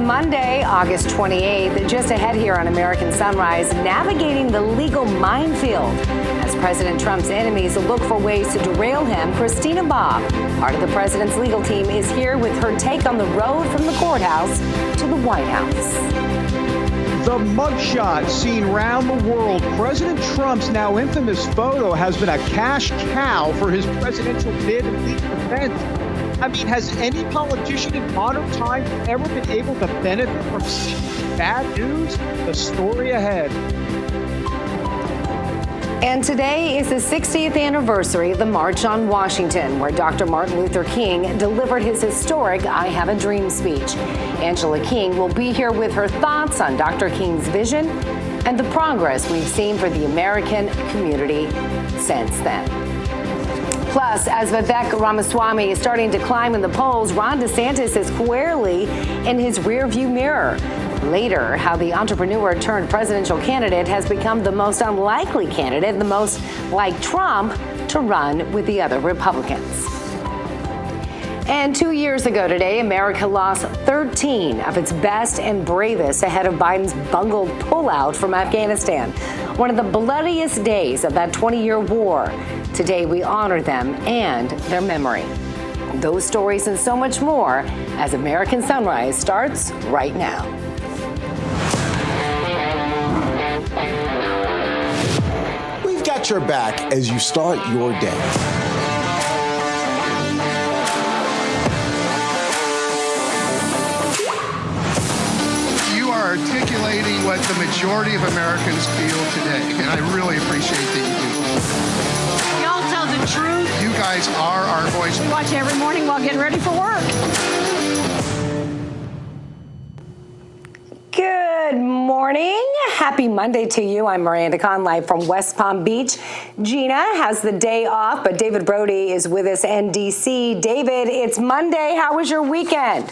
Monday, August 28th, just ahead here on American Sunrise, navigating the legal minefield as President Trump's enemies look for ways to derail him. Christina Bobb, part of the president's legal team, is here with her take on the road from the courthouse to the White House. The mugshot seen around the world. President Trump's now infamous photo has been a cash cow for his presidential bid and legal defense. I mean, has any politician in modern times ever been able to benefit from seeing bad news? The story ahead. And today is the 60th anniversary of the March on Washington, where Dr. Martin Luther King delivered his historic I Have a Dream speech. Angela King will be here with her thoughts on Dr. King's vision and the progress we've seen for the American community since then. Plus, as Vivek Ramaswamy is starting to climb in the polls, Ron DeSantis is squarely in his rearview mirror. Later, how the entrepreneur turned presidential candidate has become the most unlikely candidate, the most like Trump, to run with the other Republicans. And 2 years ago today, America lost 13 of its best and bravest ahead of Biden's bungled pullout from Afghanistan. One of the bloodiest days of that 20-year war. Today, we honor them and their memory. Those stories and so much more as American Sunrise starts right now. We've got your back as you start your day. Articulating what the majority of Americans feel today, and I really appreciate that you do. Y'all tell the truth. You guys are our voice. We watch every morning while getting ready for work. Good morning. Happy Monday to you. I'm Miranda Khan, live from West Palm Beach. Gina has the day off, but David Brody is with us in D.C. David, it's Monday. How was your weekend?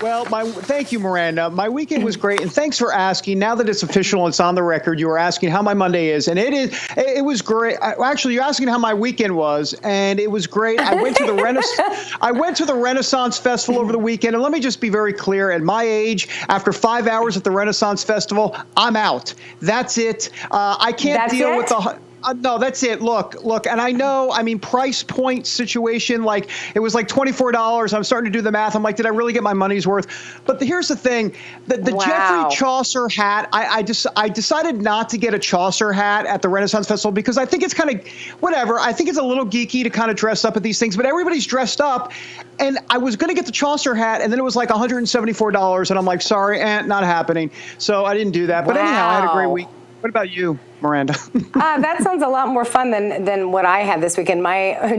Well, thank you, Miranda. My weekend was great, and thanks for asking. Now that it's official, it's on the record. You were asking how my Monday is, and it was great. Actually, you're asking how my weekend was, and it was great. I went to the Renaissance Festival over the weekend, and let me just be very clear. At my age, after 5 hours at the Renaissance Festival, I'm out. That's it. I can't deal with the. No, that's it. Look, and I know, price point situation, like it was like $24. I'm starting to do the math. I'm like, did I really get my money's worth? But here's the thing, the Geoffrey Chaucer hat, I decided not to get a Chaucer hat at the Renaissance Festival because I think it's kind of, whatever. I think it's a little geeky to kind of dress up at these things, but everybody's dressed up. And I was going to get the Chaucer hat, and then it was like $174, and I'm like, sorry, not happening. So I didn't do that. But anyhow, I had a great week. What about you, Miranda? That sounds a lot more fun than what I had this weekend.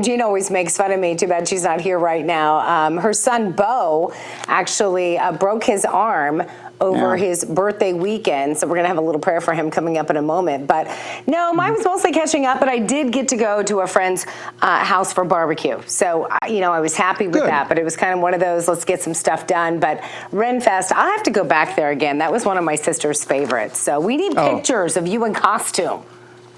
Gina always makes fun of me. Too bad she's not here right now. Her son, Bo, actually broke his arm over his birthday weekend. So we're going to have a little prayer for him coming up in a moment. But no, mine was mostly catching up, but I did get to go to a friend's house for barbecue. So, I was happy with that, but it was kind of one of those, let's get some stuff done. But Renfest, I'll have to go back there again. That was one of my sister's favorites. So we need pictures of you in costume.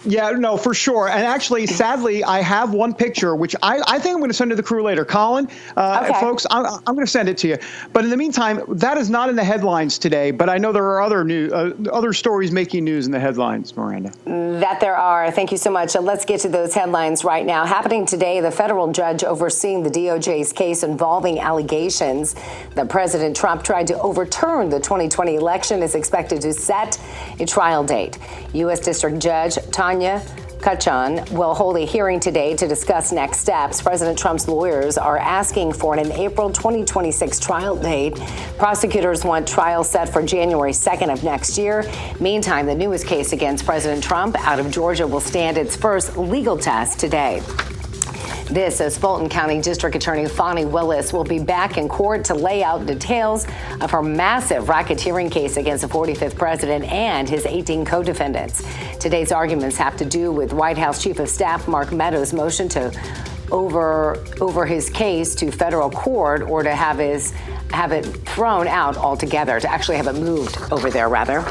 Yeah, no, for sure. And actually, sadly, I have one picture, which I think I'm going to send to the crew later. Colin, folks, I'm going to send it to you. But in the meantime, that is not in the headlines today. But I know there are other stories making news in the headlines, Miranda. That there are. Thank you so much. And let's get to those headlines right now. Happening today, the federal judge overseeing the DOJ's case involving allegations that President Trump tried to overturn the 2020 election is expected to set a trial date. U.S. District Judge Tanya Kachan will hold a hearing today to discuss next steps. President Trump's lawyers are asking for an April 2026 trial date. Prosecutors want trial set for January 2nd of next year. Meantime, the newest case against President Trump out of Georgia will stand its first legal test today. This as Fulton County District Attorney Fani Willis will be back in court to lay out details of her massive racketeering case against the 45th president and his 18 co-defendants. Today's arguments have to do with White House Chief of Staff Mark Meadows' motion to over his case to federal court, or to have it thrown out altogether, to actually have it moved over there, rather.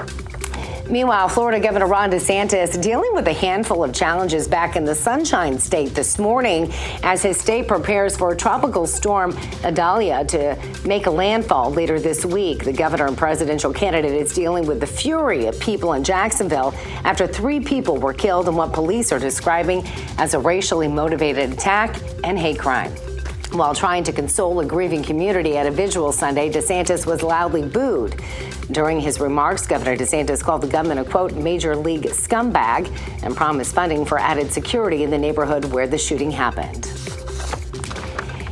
Meanwhile, Florida Governor Ron DeSantis dealing with a handful of challenges back in the Sunshine State this morning as his state prepares for Tropical Storm Idalia to make a landfall later this week. The governor and presidential candidate is dealing with the fury of people in Jacksonville after 3 people were killed in what police are describing as a racially motivated attack and hate crime. While trying to console a grieving community at a vigil Sunday, DeSantis was loudly booed. During his remarks, Governor DeSantis called the gunman a, quote, major league scumbag and promised funding for added security in the neighborhood where the shooting happened.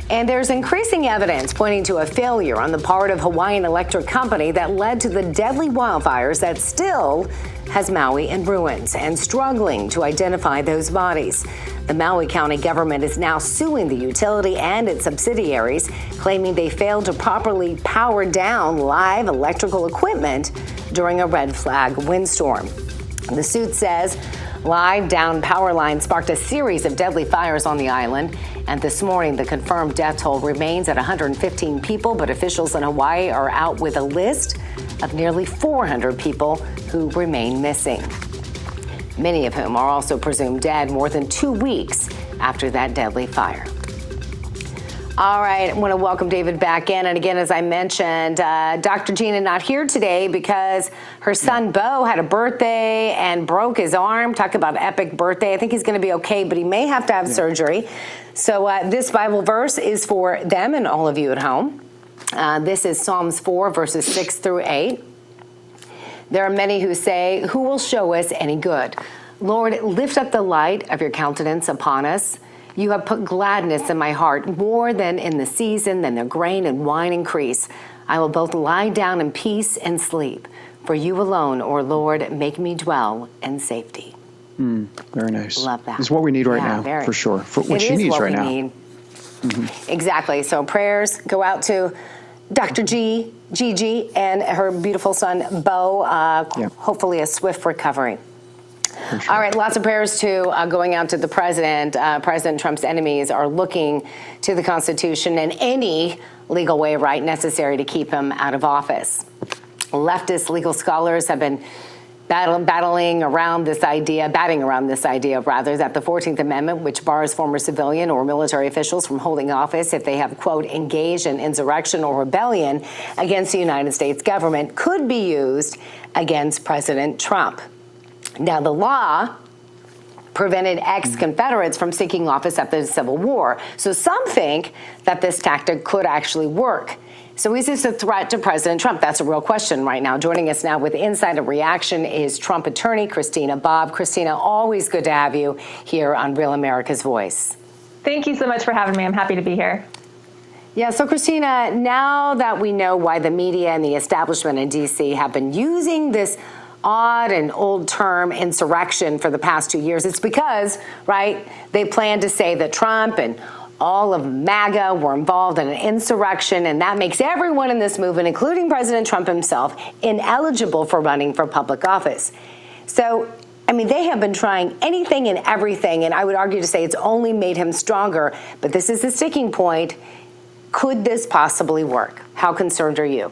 And there's increasing evidence pointing to a failure on the part of Hawaiian Electric Company that led to the deadly wildfires that still has Maui in ruins and struggling to identify those bodies. The Maui County government is now suing the utility and its subsidiaries, claiming they failed to properly power down live electrical equipment during a red flag windstorm. The suit says live down power lines sparked a series of deadly fires on the island. And this morning, the confirmed death toll remains at 115 people, but officials in Hawaii are out with a list of nearly 400 people who remain missing, many of whom are also presumed dead more than 2 weeks after that deadly fire. All right, I want to welcome David back in. And again, as I mentioned, Dr. Gina not here today because her son Bo had a birthday and broke his arm. Talk about epic birthday. I think he's going to be okay, but he may have to have surgery. So this Bible verse is for them and all of you at home. This is Psalms 4, verses 6 through 8. There are many who say, who will show us any good? Lord, lift up the light of your countenance upon us. You have put gladness in my heart more than in the season, than the grain and wine increase. I will both lie down in peace and sleep. For you alone, O Lord, make me dwell in safety. Very nice. Love that. It's what we need right now, for sure. For what she needs right now. Exactly. So prayers go out to Dr. Gigi, and her beautiful son, Bo. Hopefully a swift recovery. Sure. All right, lots of prayers too going out to the president. President Trump's enemies are looking to the Constitution and any legal way necessary to keep him out of office. Leftist legal scholars have been batting around this idea, that the 14th Amendment, which bars former civilian or military officials from holding office if they have, quote, engaged in insurrection or rebellion against the United States government, could be used against President Trump. Now, the law prevented ex-Confederates from seeking office after the Civil War. So some think that this tactic could actually work. So is this a threat to President Trump? That's a real question right now. Joining us now with Insider Reaction is Trump attorney Christina Bobb. Christina, always good to have you here on Real America's Voice. Thank you so much for having me. I'm happy to be here. Yeah, so Christina, now that we know why the media and the establishment in D.C. have been using this odd and old term insurrection for the past 2 years, it's because, they plan to say that Trump and all of MAGA were involved in an insurrection, and that makes everyone in this movement, including President Trump himself, ineligible for running for public office. So, they have been trying anything and everything, and I would argue to say it's only made him stronger, but this is the sticking point. Could this possibly work? How concerned are you?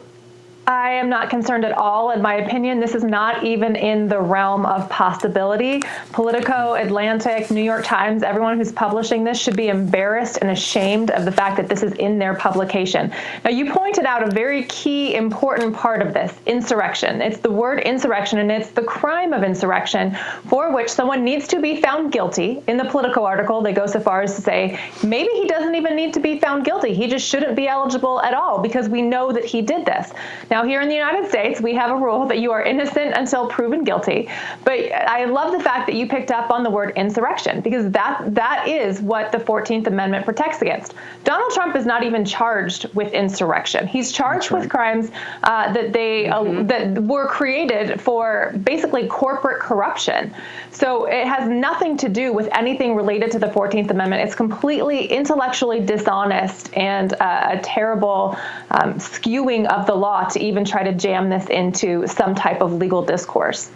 I am not concerned at all. In my opinion, this is not even in the realm of possibility. Politico, Atlantic, New York Times, everyone who's publishing this should be embarrassed and ashamed of the fact that this is in their publication. Now, you pointed out a very key, important part of this, insurrection. It's the word insurrection, and it's the crime of insurrection for which someone needs to be found guilty. In the Politico article, they go so far as to say, maybe he doesn't even need to be found guilty. He just shouldn't be eligible at all because we know that he did this. Now, here in the United States, we have a rule that you are innocent until proven guilty. But I love the fact that you picked up on the word insurrection, because that is what the 14th Amendment protects against. Donald Trump is not even charged with insurrection. He's charged with crimes that were created for basically corporate corruption. So it has nothing to do with anything related to the 14th Amendment. It's completely intellectually dishonest and a terrible skewing of the law to even try to jam this into some type of legal discourse.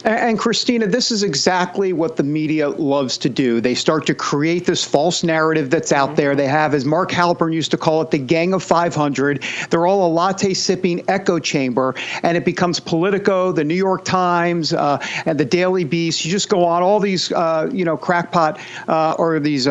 And Christina, this is exactly what the media loves to do. They start to create this false narrative that's out there. They have, as Mark Halpern used to call it, the Gang of 500. They're all a latte-sipping echo chamber, and it becomes Politico, the New York Times, and the Daily Beast. You just go on all these, crackpot or these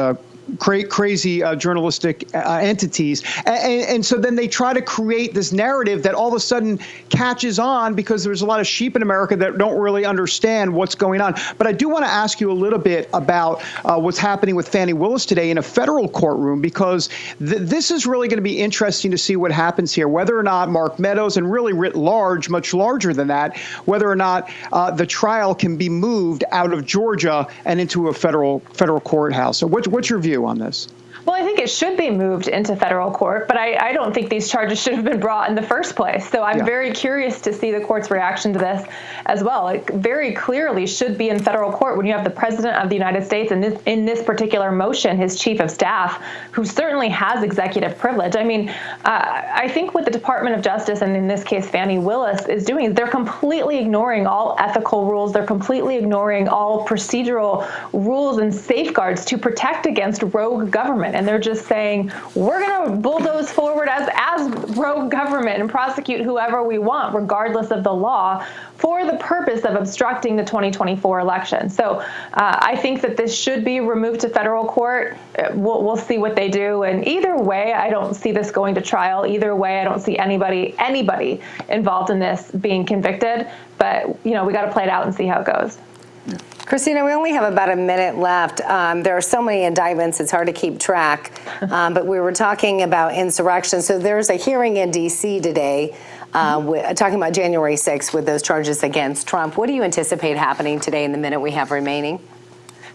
crazy journalistic entities. And so then they try to create this narrative that all of a sudden catches on because there's a lot of sheep in America that don't really understand what's going on. But I do want to ask you a little bit about what's happening with Fani Willis today in a federal courtroom, because this is really going to be interesting to see what happens here, whether or not Mark Meadows, and really writ large, much larger than that, whether or not the trial can be moved out of Georgia and into a federal courthouse. So what's your view on this? Well, I think it should be moved into federal court, but I don't think these charges should have been brought in the first place. So I'm very curious to see the court's reaction to this as well. It very clearly should be in federal court when you have the president of the United States and in this particular motion, his chief of staff, who certainly has executive privilege. I mean, I think what the Department of Justice, and in this case, Fani Willis, is doing, they're completely ignoring all ethical rules. They're completely ignoring all procedural rules and safeguards to protect against rogue government. And they're just saying, we're going to bulldoze forward as rogue government and prosecute whoever we want, regardless of the law, for the purpose of obstructing the 2024 election. So I think that this should be removed to federal court. We'll see what they do. And either way, I don't see this going to trial. Either way, I don't see anybody involved in this being convicted. But, we got to play it out and see how it goes. Christina, we only have about a minute left. There are so many indictments, it's hard to keep track. But we were talking about insurrection. So there's a hearing in D.C. today talking about January 6th with those charges against Trump. What do you anticipate happening today in the minute we have remaining?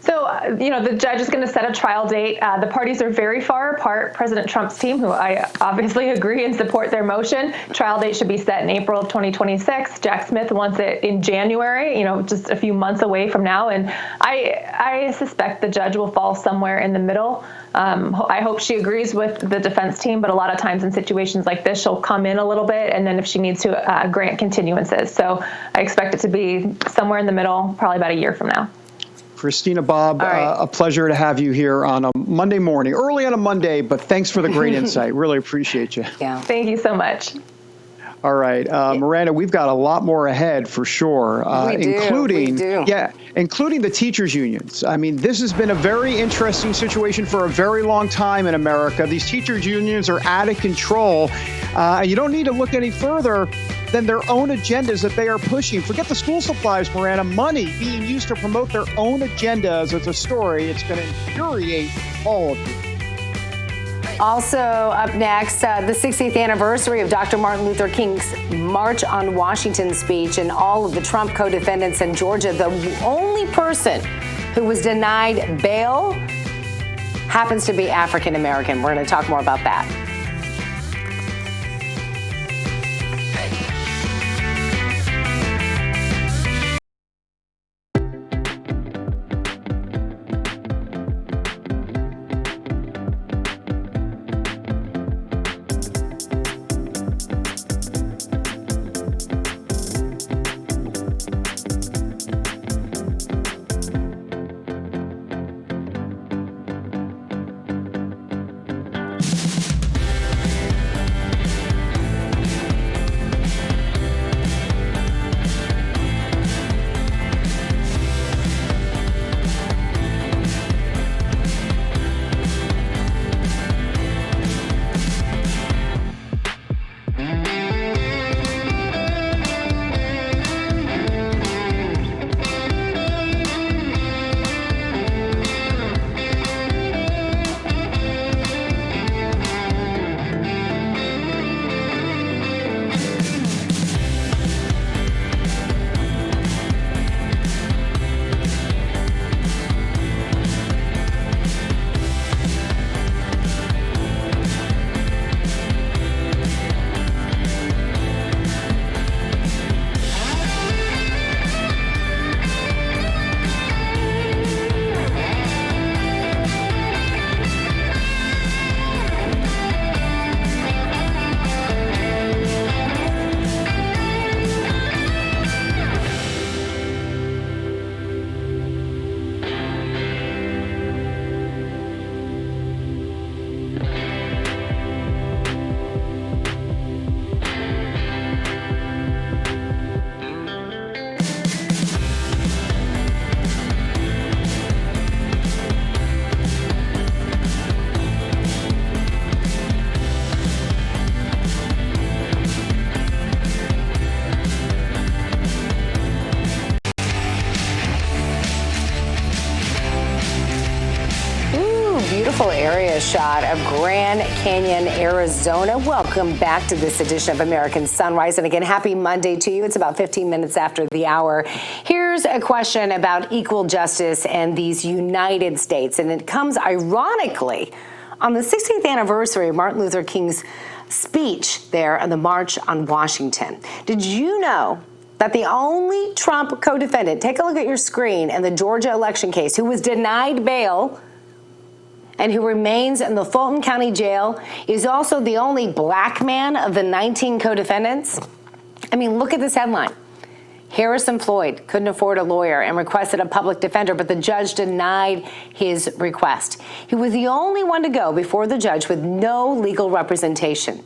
So, the judge is going to set a trial date. The parties are very far apart. President Trump's team, who I obviously agree and support their motion, trial date should be set in April of 2026. Jack Smith wants it in January, just a few months away from now. And I suspect the judge will fall somewhere in the middle. I hope she agrees with the defense team, but a lot of times in situations like this, she'll come in a little bit, and then if she needs to, grant continuances. So I expect it to be somewhere in the middle, probably about a year from now. Christina, Bob, a pleasure to have you here on a Monday morning, early on a Monday, but thanks for the great insight. Really appreciate you. Yeah. Thank you so much. All right, Miranda, we've got a lot more ahead for sure, including the teachers' unions. I mean, this has been a very interesting situation for a very long time in America. These teachers' unions are out of control. You don't need to look any further than their own agendas that they are pushing. Forget the school supplies, Miranda. Money being used to promote their own agendas. It's a story. It's going to infuriate all of you. Also up next, the 60th anniversary of Dr. Martin Luther King's March on Washington speech, and all of the Trump co-defendants in Georgia. The only person who was denied bail happens to be African American. We're going to talk more about that. mugshot of Grand Canyon, Arizona. Welcome back to this edition of American Sunrise. And again, happy Monday to you. It's about 15 minutes after the hour. Here's a question about equal justice and these United States. And it comes ironically on the 60th anniversary of Martin Luther King's speech there on the March on Washington. Did you know that the only Trump co-defendant, take a look at your screen, in the Georgia election case, who was denied bail and who remains in the Fulton County Jail, is also the only black man of the 19 co-defendants? I mean, look at this headline. Harrison Floyd couldn't afford a lawyer and requested a public defender, but the judge denied his request. He was the only one to go before the judge with no legal representation.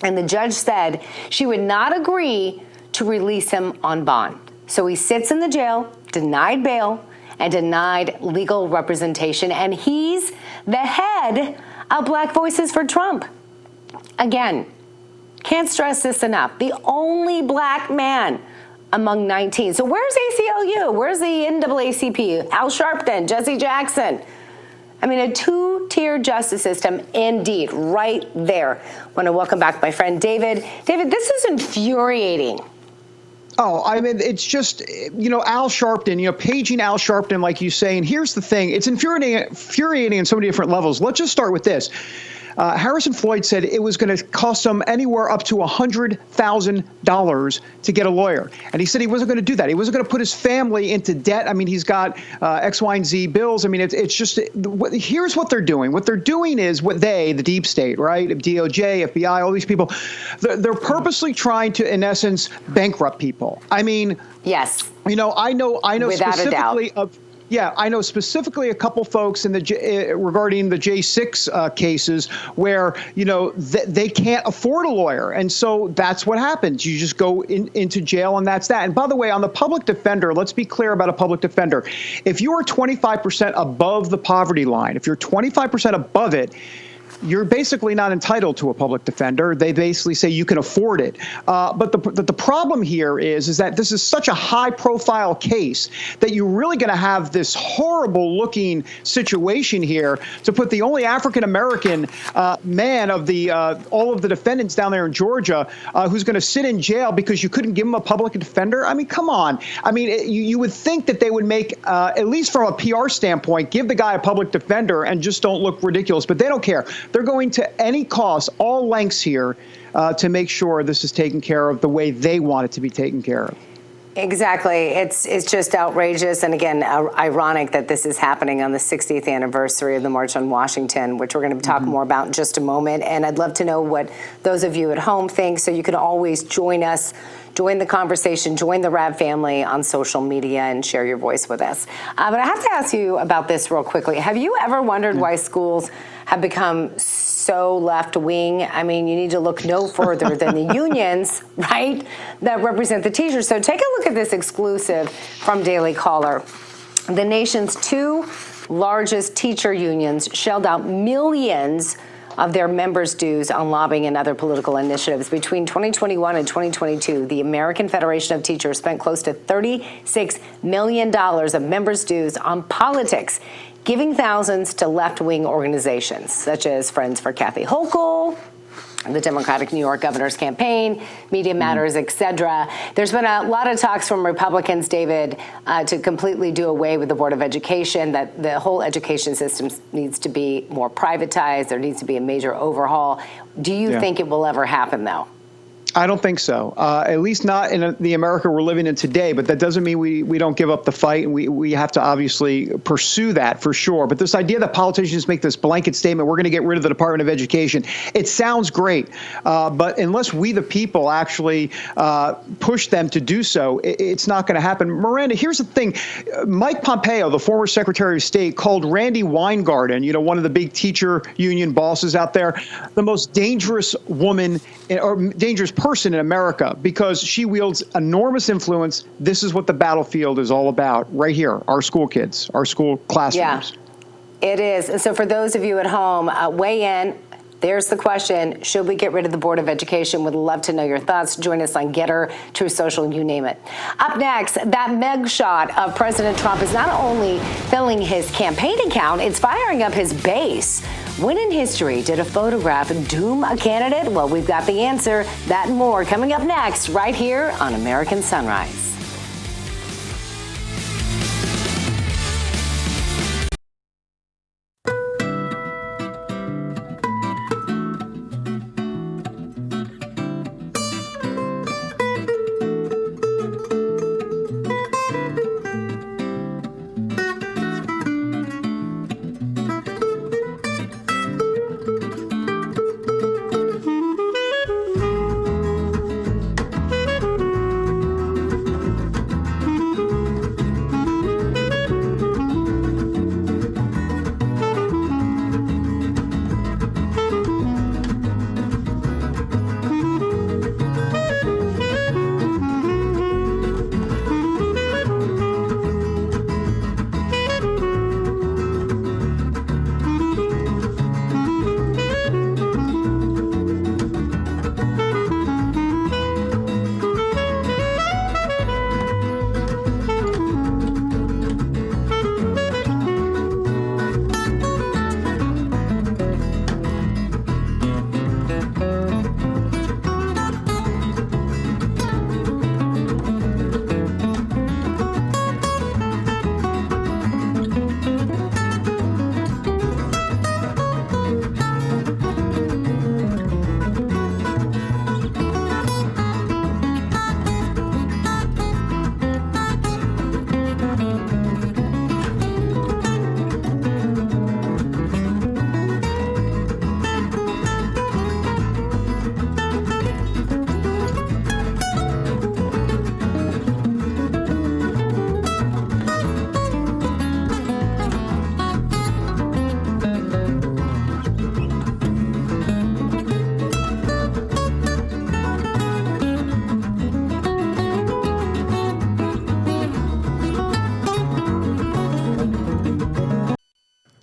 And the judge said she would not agree to release him on bond. So he sits in the jail, denied bail, and denied legal representation. And he's the head of Black Voices for Trump. Again, can't stress this enough. The only black man among 19. So where's ACLU? Where's the NAACP? Al Sharpton, Jesse Jackson. I mean, a two-tier justice system indeed, right there. I want to welcome back my friend David. David, this is infuriating. Oh, I mean, it's just, Al Sharpton, paging Al Sharpton, like you say. And here's the thing. It's infuriating on so many different levels. Let's just start with this. Harrison Floyd said it was going to cost him anywhere up to $100,000 to get a lawyer. And he said he wasn't going to do that. He wasn't going to put his family into debt. I mean, he's got X, Y, and Z bills. I mean, it's just, here's what they're doing. What they're doing is the deep state, right? DOJ, FBI, all these people, they're purposely trying to, in essence, bankrupt people. I mean, yes. I know Without specifically a doubt. Yeah, I know specifically a couple folks in the regarding the J6 cases where, they can't afford a lawyer. And so that's what happens. You just go into jail, and that's that. And by the way, on the public defender, let's be clear about a public defender. If you are 25% above the poverty line, if you're 25% above it, you're basically not entitled to a public defender. They basically say you can afford it. But the problem here is that this is such a high-profile case that you're really going to have this horrible-looking situation here to put the only African-American man of all of the defendants down there in Georgia who's going to sit in jail because you couldn't give him a public defender. I mean, come on. I mean, you would think that they would make, at least from a PR standpoint, give the guy a public defender and just don't look ridiculous. But they don't care. They're going to any cost, all lengths here, to make sure this is taken care of the way they want it to be taken care of. Exactly. It's just outrageous. And again, ironic that this is happening on the 60th anniversary of the March on Washington, which we're going to talk more about in just a moment. And I'd love to know what those of you at home think. So you can always join us, join the conversation, join the Rab family on social media and share your voice with us. But I have to ask you about this real quickly. Have you ever wondered why schools have become so left-wing? I mean, you need to look no further than the unions, right, that represent the teachers. So take a look at this exclusive from Daily Caller. The nation's two largest teacher unions shelled out millions of their members' dues on lobbying and other political initiatives. Between 2021 and 2022, the American Federation of Teachers spent close to $36 million of members' dues on politics, giving thousands to left-wing organizations such as Friends for Kathy Hochul, the Democratic New York governor's campaign, Media Matters, et cetera. There's been a lot of talks from Republicans, David, to completely do away with the Board of Education, that the whole education system needs to be more privatized. There needs to be a major overhaul. Do you think it will ever happen, though? I don't think so, at least not in the America we're living in today. But that doesn't mean we don't give up the fight, and we have to obviously pursue that for sure. But this idea that politicians make this blanket statement, we're going to get rid of the Department of Education, it sounds great. But unless we, the people, actually push them to do so, it's not going to happen. Miranda, here's the thing. Mike Pompeo, the former Secretary of State, called Randi Weingarten, one of the big teacher union bosses out there, the most dangerous woman or dangerous person in America because she wields enormous influence. This is what the battlefield is all about right here, our school kids, our school classrooms. Yeah, it is. And so for those of you at home, weigh in. There's the question. Should we get rid of the Board of Education? Would love to know your thoughts. Join us on Getter, Truth Social, you name it. Up next, that mugshot of President Trump is not only filling his campaign account, it's firing up his base. When in history did a photograph doom a candidate? Well, we've got the answer. That and more coming up next, right here on American Sunrise.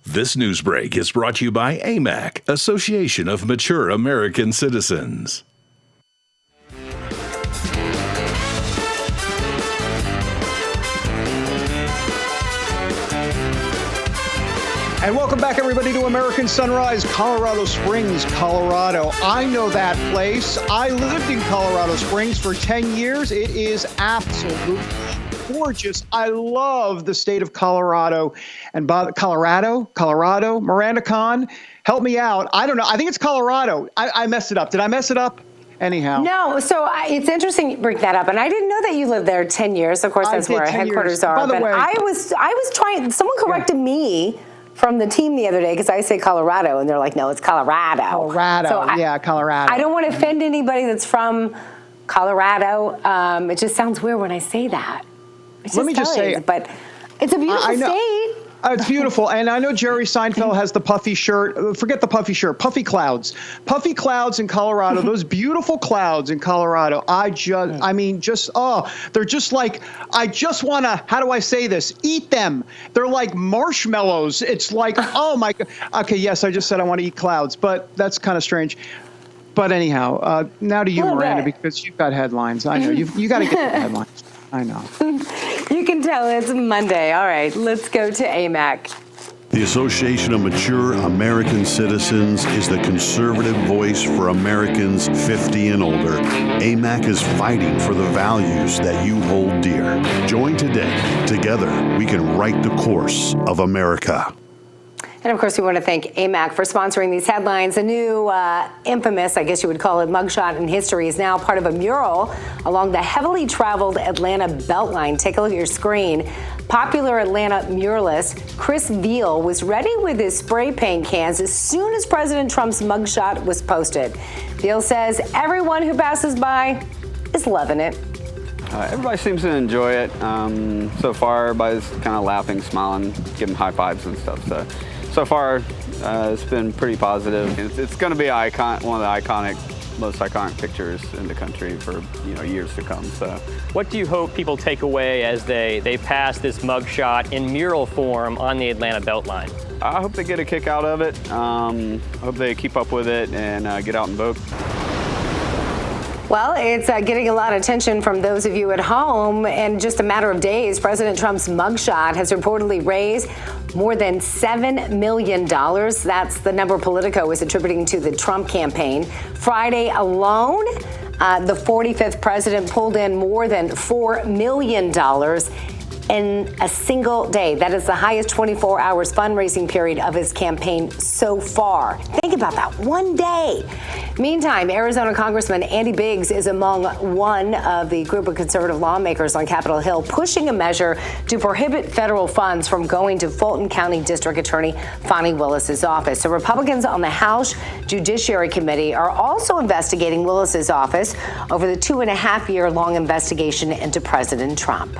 This news break is brought to you by AMAC, Association of Mature American Citizens. And welcome back, everybody, to American Sunrise, Colorado Springs, Colorado. I know that place. I lived in Colorado Springs for 10 years. It is absolutely gorgeous. I love the state of Colorado. And by Colorado, Miranda Khan, help me out. I don't know. I think it's Colorado. I messed it up. Did I mess it up? Anyhow. No, so it's interesting you bring that up, and I didn't know that you lived there 10 years. Of course, that's where our headquarters are. By the way, I was trying. Someone corrected me from the team the other day because I say Colorado, and they're like, "No, it's Colorado." Colorado, so Colorado. I don't want to offend anybody that's from Colorado. It just sounds weird when I say that. Let me just say, but it's a beautiful state. It's beautiful. And I know Jerry Seinfeld has the puffy shirt. Forget the puffy shirt. Puffy clouds. Puffy clouds in Colorado. Those beautiful clouds in Colorado. They're just like, I just want to, how do I say this? Eat them. They're like marshmallows. It's like, oh my God. Okay, yes, I just said I want to eat clouds, but that's kind of strange. But anyhow, now to you, Miranda, because you've got headlines. I know. You got to get the headlines. I know. You can tell it's Monday. All right, let's go to AMAC. The Association of Mature American Citizens is the conservative voice for Americans 50 and older. AMAC is fighting for the values that you hold dear. Join today. Together, we can write the course of America. And of course, we want to thank AMAC for sponsoring these headlines. A new infamous, I guess you would call it, mugshot in history is now part of a mural along the heavily traveled Atlanta Beltline. Take a look at your screen. Popular Atlanta muralist Chris Veal was ready with his spray paint cans as soon as President Trump's mugshot was posted. Veal says everyone who passes by is loving it. Everybody seems to enjoy it. So far, everybody's kind of laughing, smiling, giving high fives and stuff. So far, it's been pretty positive. It's going to be one of the most iconic pictures in the country for years to come. So, what do you hope people take away as they pass this mugshot in mural form on the Atlanta Beltline? I hope they get a kick out of it. I hope they keep up with it and get out and vote. Well, it's getting a lot of attention from those of you at home. In just a matter of days, President Trump's mugshot has reportedly raised more than $7 million. That's the number Politico is attributing to the Trump campaign. Friday alone, the 45th president pulled in more than $4 million in a single day. That is the highest 24 hours fundraising period of his campaign so far. Think about that, one day. Meantime, Arizona Congressman Andy Biggs is among one of the group of conservative lawmakers on Capitol Hill pushing a measure to prohibit federal funds from going to Fulton County District Attorney Fani Willis's office. So Republicans on the House Judiciary Committee are also investigating Willis's office over the 2.5-year-long investigation into President Trump.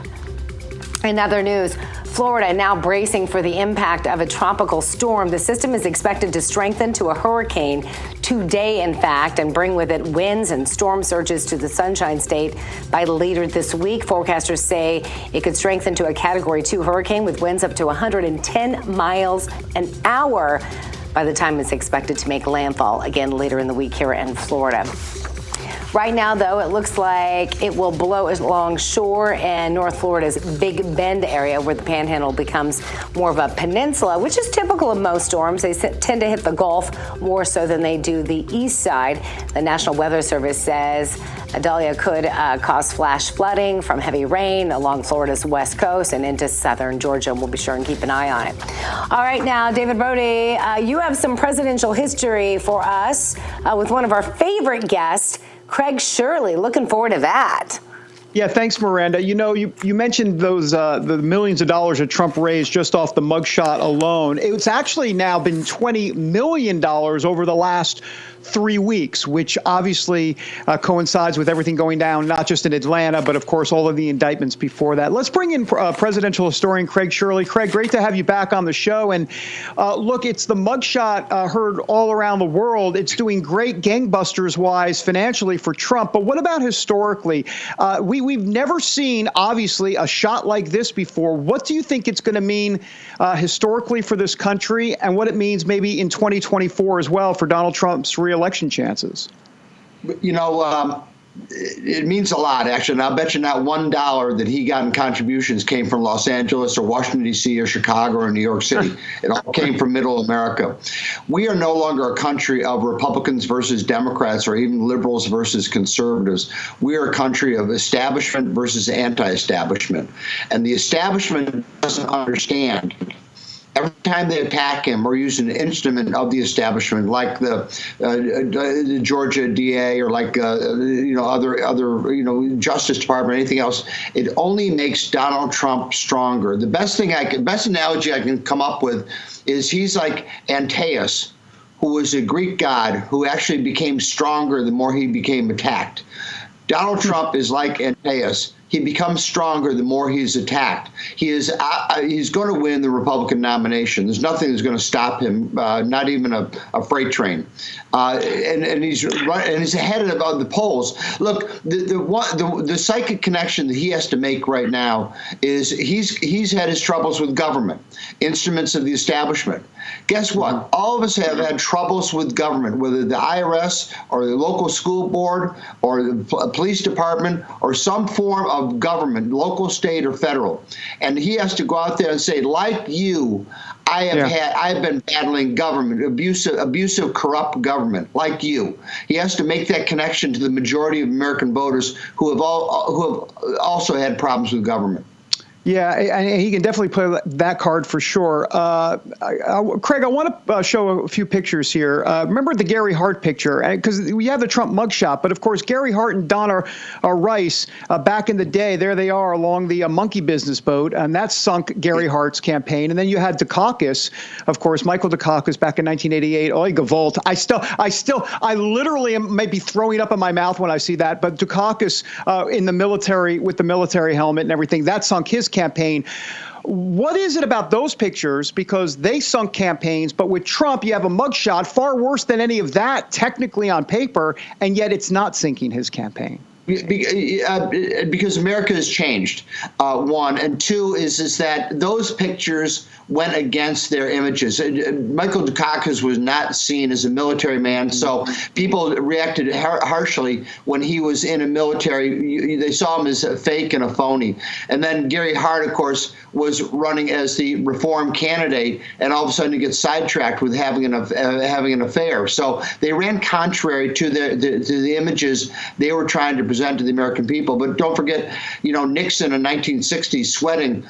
In other news, Florida now bracing for the impact of a tropical storm. The system is expected to strengthen to a hurricane today, in fact, and bring with it winds and storm surges to the Sunshine State by later this week. Forecasters say it could strengthen to a Category 2 hurricane with winds up to 110 miles an hour by the time it's expected to make landfall again later in the week here in Florida. Right now, though, it looks like it will blow along shore and North Florida's Big Bend area, where the panhandle becomes more of a peninsula, which is typical of most storms. They tend to hit the Gulf more so than they do the east side. The National Weather Service says Idalia could cause flash flooding from heavy rain along Florida's west coast and into southern Georgia. We'll be sure and keep an eye on it. All right, now, David Brody, you have some presidential history for us with one of our favorite guests, Craig Shirley. Looking forward to that. Yeah, thanks, Miranda. You know, you mentioned those the millions of dollars that Trump raised just off the mugshot alone. It's actually now been $20 million over the last 3 weeks, which obviously coincides with everything going down, not just in Atlanta, but of course all of the indictments before that. Let's bring in presidential historian Craig Shirley. Craig, great to have you back on the show. And look, it's the mugshot heard all around the world. It's doing great gangbusters-wise financially for Trump. But what about historically? We've never seen, obviously, a shot like this before. What do you think it's going to mean historically for this country, and what it means maybe in 2024 as well for Donald Trump's re-election chances? You know, it means a lot, actually. And I'll bet you not $1 that he got in contributions came from Los Angeles or Washington, D.C. or Chicago or New York City. It all came from middle America. We are no longer a country of Republicans versus Democrats or even liberals versus conservatives. We are a country of establishment versus anti-establishment. And the establishment doesn't understand. Every time they attack him or use an instrument of the establishment, like the Georgia DA or like other Justice Department, anything else, it only makes Donald Trump stronger. The best analogy I can come up with is he's like Antaeus, who was a Greek god who actually became stronger the more he became attacked. Donald Trump is like Antaeus. He becomes stronger the more he's attacked. He's going to win the Republican nomination. There's nothing that's going to stop him, not even a freight train. And he's ahead of the polls. Look, the psychic connection that he has to make right now is he's had his troubles with government, instruments of the establishment. Guess what? All of us have had troubles with government, whether the IRS or the local school board or the police department or some form of government, local, state, or federal. And he has to go out there and say, like you, I've been battling government, abusive, corrupt government, like you. He has to make that connection to the majority of American voters who have also had problems with government. Yeah, and he can definitely play that card for sure. Craig, I want to show a few pictures here. Remember the Gary Hart picture? Because we have the Trump mugshot, but of course, Gary Hart and Donna Rice, back in the day, there they are along the monkey business boat, and that sunk Gary Hart's campaign. And then you had Dukakis, of course, Michael Dukakis back in 1988. Oy Gavolt. I literally might be throwing up in my mouth when I see that, but Dukakis in the military, with the military helmet and everything, that sunk his campaign. What is it about those pictures? Because they sunk campaigns, but with Trump, you have a mugshot far worse than any of that technically on paper, and yet it's not sinking his campaign. Because America has changed, one. And two is that those pictures went against their images. Michael Dukakis was not seen as a military man, so people reacted harshly when he was in a military. They saw him as a fake and a phony. And then Gary Hart, of course, was running as the reform candidate, and all of a sudden he gets sidetracked with having an affair. So they ran contrary to the images they were trying to present to the American people. But don't forget, Nixon in 1960 sweating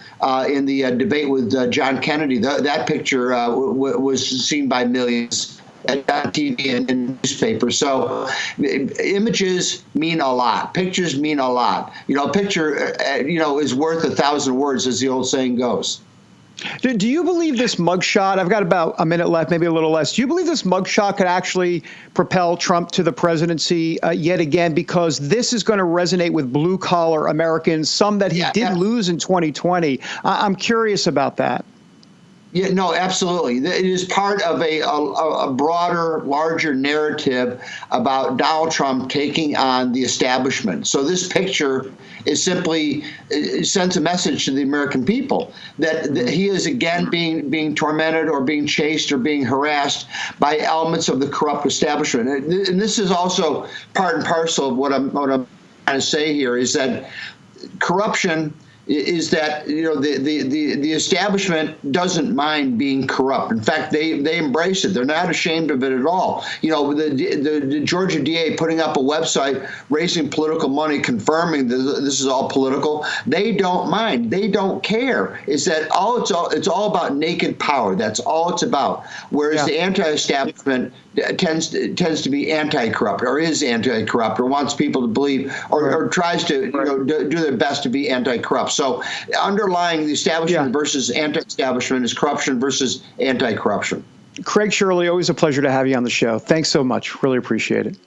in the debate with John Kennedy. That picture was seen by millions on TV and newspapers. So images mean a lot. Pictures mean a lot. A picture, is worth 1,000 words, as the old saying goes. Do you believe this mugshot, I've got about a minute left, maybe a little less, do you believe this mugshot could actually propel Trump to the presidency yet again? Because this is going to resonate with blue-collar Americans, some that he did lose in 2020. I'm curious about that. Yeah, no, absolutely. It is part of a broader, larger narrative about Donald Trump taking on the establishment. So this picture is simply sends a message to the American people that he is again being tormented or being chased or being harassed by elements of the corrupt establishment. And this is also part and parcel of what I'm trying to say here is that corruption is that the establishment doesn't mind being corrupt. In fact, they embrace it. They're not ashamed of it at all. The Georgia DA putting up a website raising political money, confirming that this is all political. They don't mind. They don't care. It's all about naked power. That's all it's about. Whereas the anti-establishment tends to be anti-corrupt or is anti-corrupt or wants people to believe or tries to do their best to be anti-corrupt. So underlying the establishment versus anti-establishment is corruption versus anti-corruption. Craig Shirley, always a pleasure to have you on the show. Thanks so much. Really appreciate it.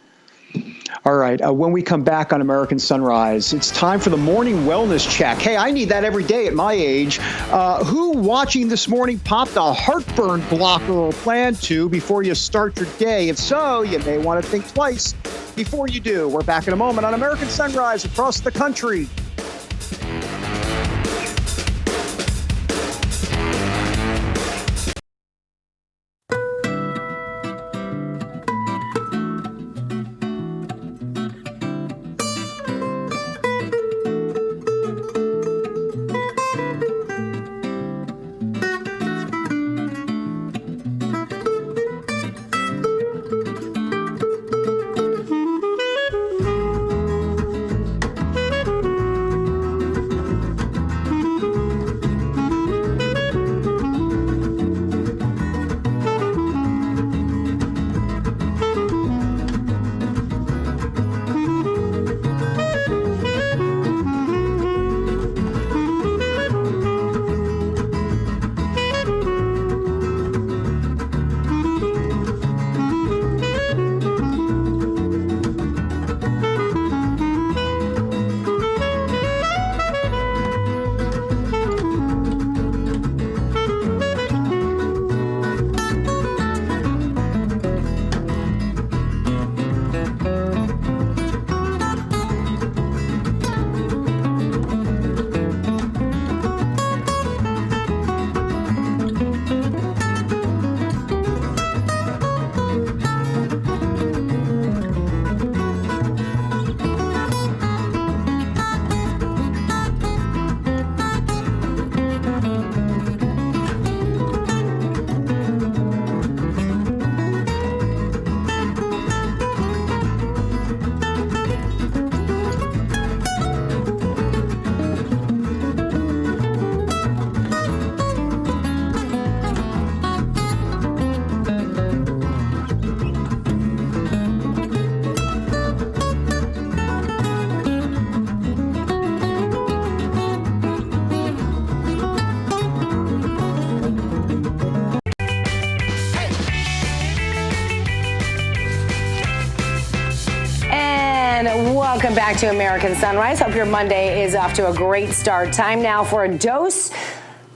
All right. When we come back on American Sunrise, it's time for the morning wellness check. Hey, I need that every day at my age. Who watching this morning popped a heartburn blocker or plan to before you start your day? If so, you may want to think twice before you do. We're back in a moment on American Sunrise across the country. Welcome back to American Sunrise. Hope your Monday is off to a great start. Time now for a dose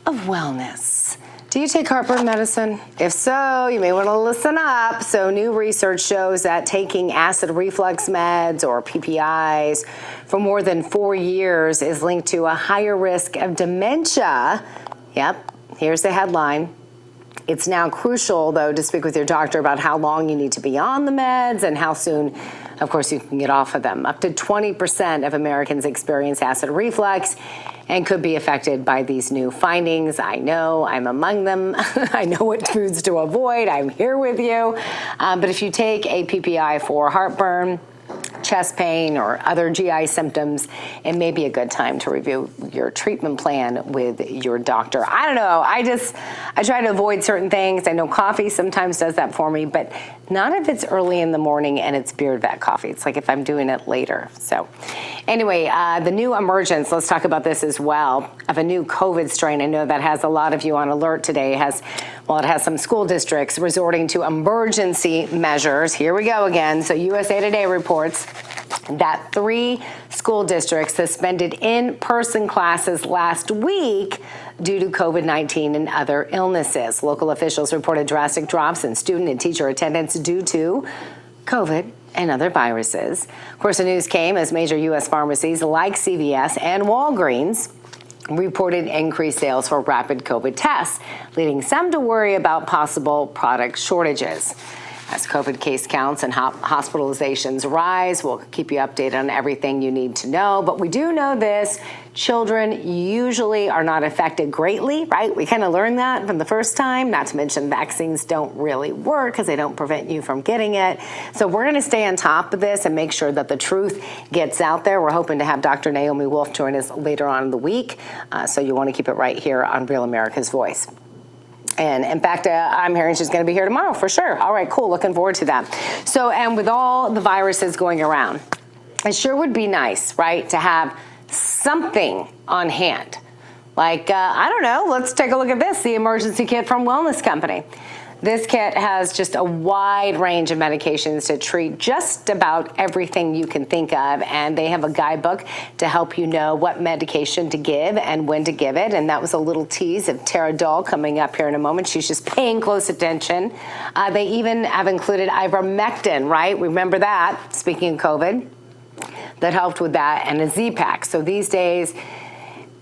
of wellness. Do you take heartburn medicine? If so, you may want to listen up. So new research shows that taking acid reflux meds or PPIs for more than 4 years is linked to a higher risk of dementia. Yep, here's the headline. It's now crucial, though, to speak with your doctor about how long you need to be on the meds and how soon, of course, you can get off of them. Up to 20% of Americans experience acid reflux and could be affected by these new findings. I know, I'm among them. I know what foods to avoid. I'm here with you. But if you take a PPI for heartburn, chest pain, or other GI symptoms, it may be a good time to review your treatment plan with your doctor. I don't know. I try to avoid certain things. I know coffee sometimes does that for me, but not if it's early in the morning and it's beard vat coffee. It's like if I'm doing it later. So anyway, the new emergence, let's talk about this as well, of a new COVID strain. I know that has a lot of you on alert today. It has some school districts resorting to emergency measures. Here we go again. So USA Today reports that 3 school districts suspended in-person classes last week due to COVID-19 and other illnesses. Local officials reported drastic drops in student and teacher attendance due to COVID and other viruses. Of course, the news came as major U.S. pharmacies like CVS and Walgreens reported increased sales for rapid COVID tests, leading some to worry about possible product shortages. As COVID case counts and hospitalizations rise, we'll keep you updated on everything you need to know. But we do know this, children usually are not affected greatly, right? We kind of learned that from the first time, not to mention vaccines don't really work because they don't prevent you from getting it. So we're going to stay on top of this and make sure that the truth gets out there. We're hoping to have Dr. Naomi Wolf join us later on in the week. So you want to keep it right here on Real America's Voice. And in fact, I'm hearing she's going to be here tomorrow for sure. All right, cool. Looking forward to that. So, and with all the viruses going around, it sure would be nice, right, to have something on hand. Like, I don't know, let's take a look at this, the emergency kit from Wellness Company. This kit has just a wide range of medications to treat just about everything you can think of, and they have a guidebook to help you know what medication to give and when to give it, and that was a little tease of Terradol coming up here in a moment. She's just paying close attention. They even have included ivermectin, right? Remember that, speaking of COVID, that helped with that, and a Z-Pack. So these days,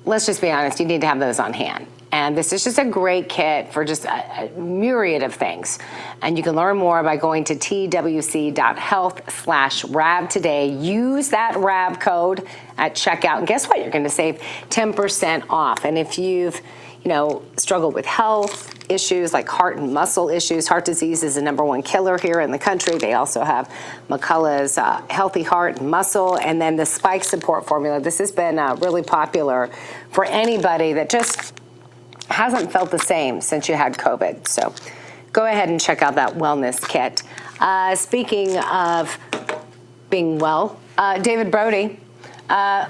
let's just be honest, you need to have those on hand. And this is just a great kit for just a myriad of things. And you can learn more by going to twc.health/RAB today. Use that RAB code at checkout. And guess what? You're going to save 10% off. And if you've, struggled with health issues like heart and muscle issues, heart disease is the #1 killer here in the country. They also have McCullough's Healthy Heart and Muscle, and then the Spike Support Formula. This has been really popular for anybody that just hasn't felt the same since you had COVID. So go ahead and check out that wellness kit. Speaking of being well, David Brody,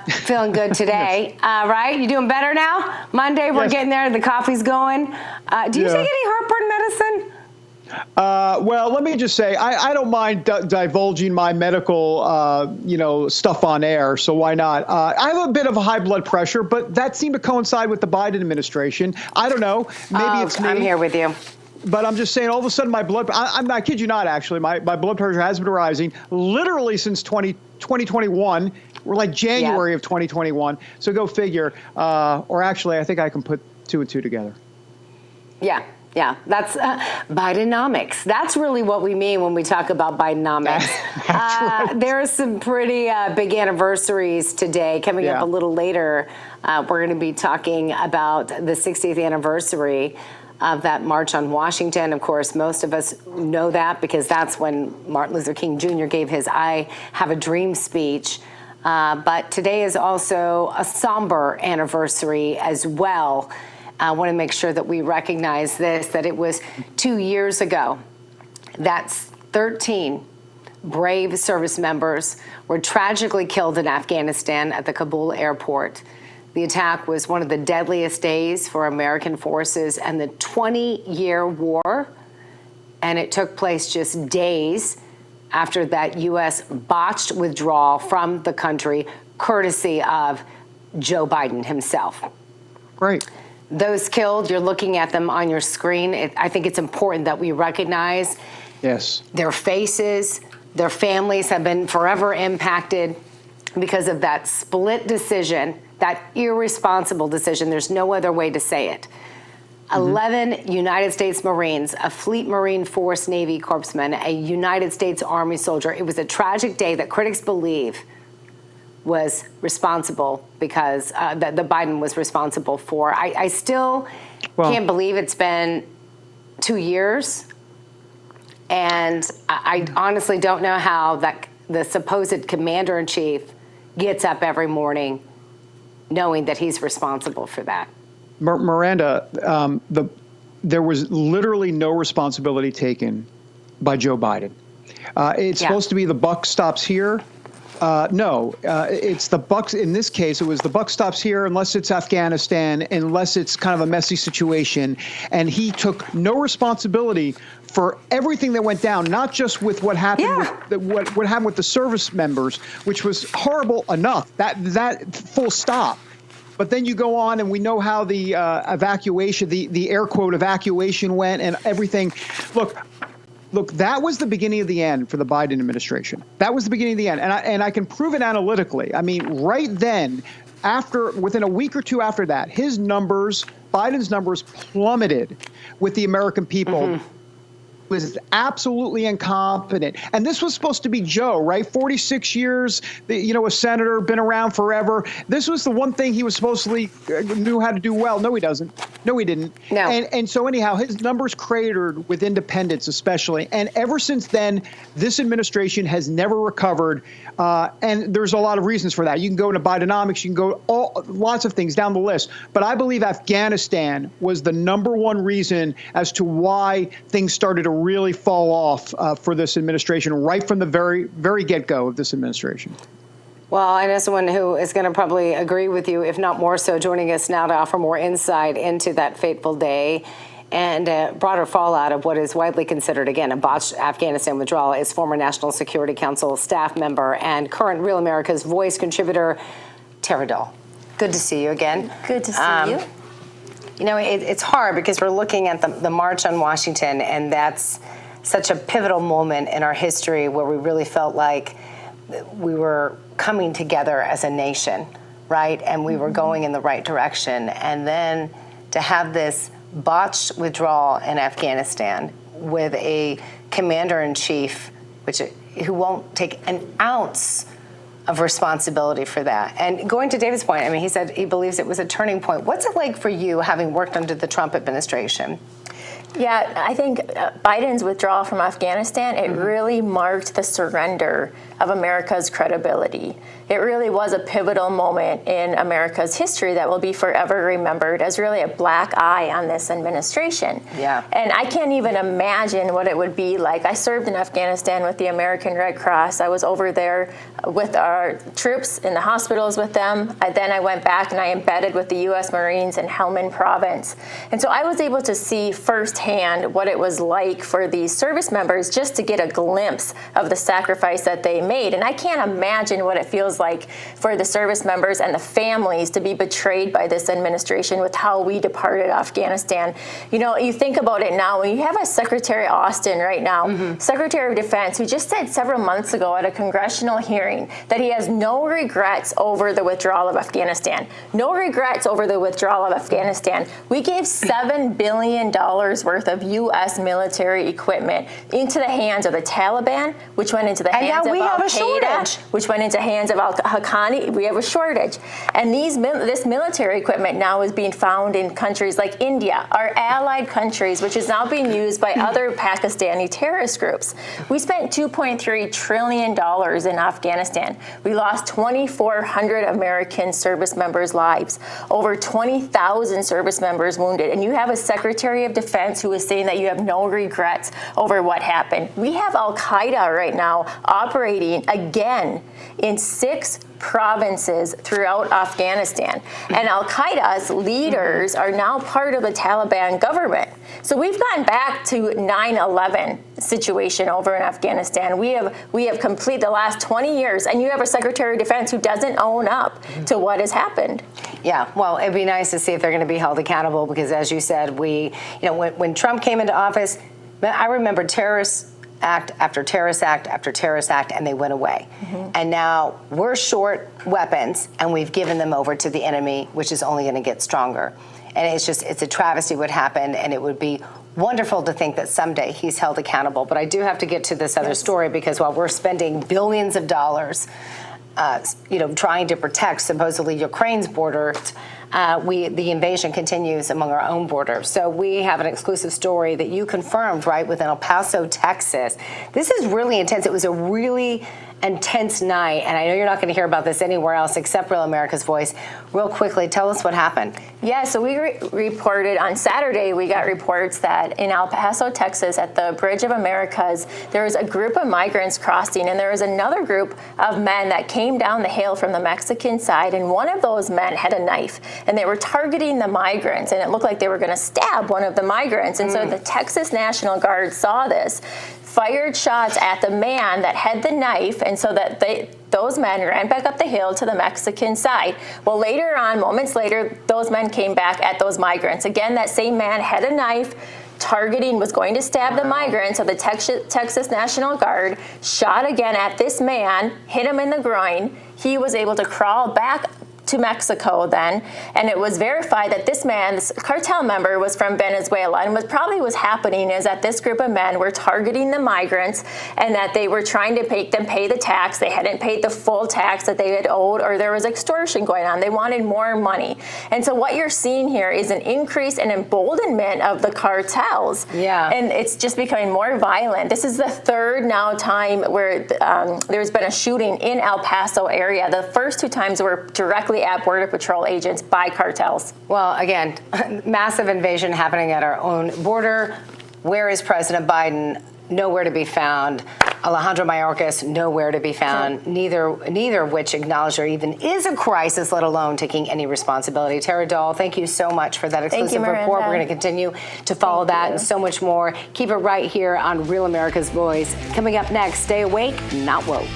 feeling good today, right? You doing better now? Monday, we're getting there. The coffee's going. Do you take any heartburn medicine? Well, let me just say, I don't mind divulging my medical, stuff on air, so why not? I have a bit of a high blood pressure, but that seemed to coincide with the Biden administration. I don't know. Maybe it's me. I'm here with you. But I'm just saying, all of a sudden, I kid you not, actually, my blood pressure has been rising literally since 2021. We're like January of 2021. So go figure. Or actually, I think I can put 2 and 2 together. Yeah, that's Bidenomics. That's really what we mean when we talk about Bidenomics. That's right. There are some pretty big anniversaries today. Coming up a little later, we're going to be talking about the 60th anniversary of that March on Washington. Of course, most of us know that because that's when Martin Luther King Jr. gave his I Have a Dream speech. But today is also a somber anniversary as well. I want to make sure that we recognize this, that it was 2 years ago that 13 brave service members were tragically killed in Afghanistan at the Kabul airport. The attack was one of the deadliest days for American forces in the 20-year war, and it took place just days after that U.S. botched withdrawal from the country, courtesy of Joe Biden himself. Great. Those killed, you're looking at them on your screen. I think it's important that we recognize their faces. Their families have been forever impacted because of that split decision, that irresponsible decision. There's no other way to say it. 11 United States Marines, a Fleet Marine Force Navy corpsman, a United States Army soldier. It was a tragic day that critics believe was responsible because that the Biden was responsible for. I still can't believe it's been 2 years. And I honestly don't know how the supposed commander-in-chief gets up every morning knowing that he's responsible for that. Miranda, there was literally no responsibility taken by Joe Biden. It's supposed to be the buck stops here. No, it's the buck. In this case, it was the buck stops here unless it's Afghanistan, unless it's kind of a messy situation. And he took no responsibility for everything that went down, not just with what happened with what happened with the service members, which was horrible enough. That full stop. But then you go on, and we know how the evacuation, the air quote evacuation went, and everything. Look, that was the beginning of the end for the Biden administration. That was the beginning of the end, and I can prove it analytically. I mean, right then, within a week or two after that, Biden's numbers plummeted with the American people. Was absolutely incompetent. And this was supposed to be Joe, right? 46 years, a senator, been around forever. This was the one thing he was supposedly knew how to do well. No, he doesn't. No, he didn't. No. And so anyhow, his numbers cratered with independents especially. And ever since then, this administration has never recovered. And there's a lot of reasons for that. You can go into Bidenomics, you can go lots of things down the list. But I believe Afghanistan was the number one reason as to why things started to really fall off for this administration right from the very get-go of this administration. Well, I know someone who is going to probably agree with you, if not more so, joining us now to offer more insight into that fateful day and broader fallout of what is widely considered, again, a botched Afghanistan withdrawal, is former National Security Council staff member and current Real America's Voice contributor, Tara Dahl. Good to see you again. Good to see you. It's hard because we're looking at the March on Washington, and that's such a pivotal moment in our history where we really felt like we were coming together as a nation, right? And we were going in the right direction. And then to have this botched withdrawal in Afghanistan with a commander-in-chief who won't take an ounce of responsibility for that. And going to David's point, I mean, he said he believes it was a turning point. What's it like for you, having worked under the Trump administration? Yeah, I think Biden's withdrawal from Afghanistan, it really marked the surrender of America's credibility. It really was a pivotal moment in America's history that will be forever remembered as really a black eye on this administration. Yeah. And I can't even imagine what it would be like. I served in Afghanistan with the American Red Cross. I was over there with our troops in the hospitals with them. Then I went back and I embedded with the U.S. Marines in Helmand Province. And so I was able to see firsthand what it was like for these service members just to get a glimpse of the sacrifice that they made. And I can't imagine what it feels like for the service members and the families to be betrayed by this administration with how we departed Afghanistan. You think about it now, when you have a Secretary Austin right now, Secretary of Defense, who just said several months ago at a congressional hearing that he has no regrets over the withdrawal of Afghanistan. No regrets over the withdrawal of Afghanistan. We gave $7 billion worth of U.S. military equipment into the hands of the Taliban, which went into the hands of Al-Qaeda, which went into hands of Al-Haqqani. We have a shortage. And this military equipment now is being found in countries like India, our allied countries, which is now being used by other Pakistani terrorist groups. We spent $2.3 trillion in Afghanistan. We lost 2,400 American service members' lives, over 20,000 service members wounded. And you have a Secretary of Defense defense who is saying that you have no regrets over what happened. We have Al-Qaeda right now operating again in 6 provinces throughout Afghanistan. And Al-Qaeda's leaders are now part of the Taliban government. So we've gone back to 9/11 situation over in Afghanistan. We have completed the last 20 years, and you have a Secretary of Defense who doesn't own up to what has happened. Yeah, well, it'd be nice to see if they're going to be held accountable because, as you said, when Trump came into office, I remember terrorist act after terrorist act after terrorist act, and they went away. And now we're short weapons, and we've given them over to the enemy, which is only going to get stronger. And it's a travesty what happened, and it would be wonderful to think that someday he's held accountable. But I do have to get to this other story because while we're spending billions of dollars, trying to protect supposedly Ukraine's borders, the invasion continues among our own borders. So we have an exclusive story that you confirmed, right, within El Paso, Texas. This is really intense. It was a really intense night, and I know you're not going to hear about this anywhere else except Real America's Voice. Real quickly, tell us what happened. Yeah, so we reported on Saturday, we got reports that in El Paso, Texas, at the Bridge of Americas, there was a group of migrants crossing, and there was another group of men that came down the hill from the Mexican side, and one of those men had a knife, and they were targeting the migrants, and it looked like they were going to stab one of the migrants. And so the Texas National Guard saw this, fired shots at the man that had the knife, and so that those men ran back up the hill to the Mexican side. Well, later on, moments later, those men came back at those migrants. Again, that same man had a knife, was going to stab the migrant, so the Texas National Guard shot again at this man, hit him in the groin. He was able to crawl back to Mexico then, and it was verified that this cartel member was from Venezuela, and what probably was happening is that this group of men were targeting the migrants and that they were trying to make them pay the tax. They hadn't paid the full tax that they had owed, or there was extortion going on. They wanted more money. And so what you're seeing here is an increase and emboldenment of the cartels. Yeah. And it's just becoming more violent. This is the third now time where there's been a shooting in El Paso area. The first 2 times were directly at Border Patrol agents by cartels. Well, again, massive invasion happening at our own border. Where is President Biden? Nowhere to be found. Alejandro Mayorkas, nowhere to be found. Neither of which acknowledge there even is a crisis, let alone taking any responsibility. Tara Dahl, thank you so much for that exclusive report. We're going to continue to follow that and so much more. Keep it right here on Real America's Voice. Coming up next, stay awake, not woke.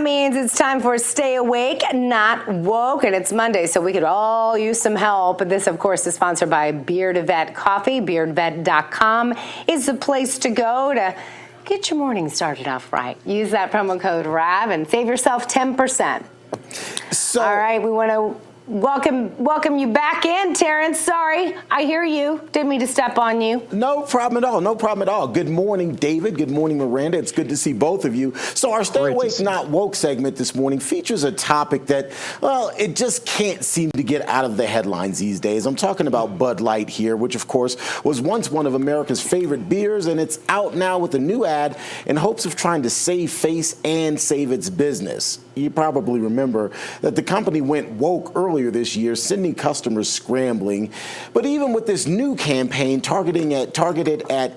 means it's time for Stay Awake, Not Woke, and it's Monday, so we could all use some help. This, of course, is sponsored by Beard Vet Coffee. BeardVet.com is the place to go to get your morning started off right. Use that promo code RAV and save yourself 10%. All right, we want to welcome you back in, Terrance. Sorry, I hear you. Didn't mean to step on you. No problem at all. No problem at all. Good morning, David. Good morning, Miranda. It's good to see both of you. So our Stay Awake, Not Woke segment this morning features a topic that, well, it just can't seem to get out of the headlines these days. I'm talking about Bud Light here, which, of course, was once one of America's favorite beers, and it's out now with a new ad in hopes of trying to save face and save its business. You probably remember that the company went woke earlier this year, sending customers scrambling. But even with this new campaign targeted at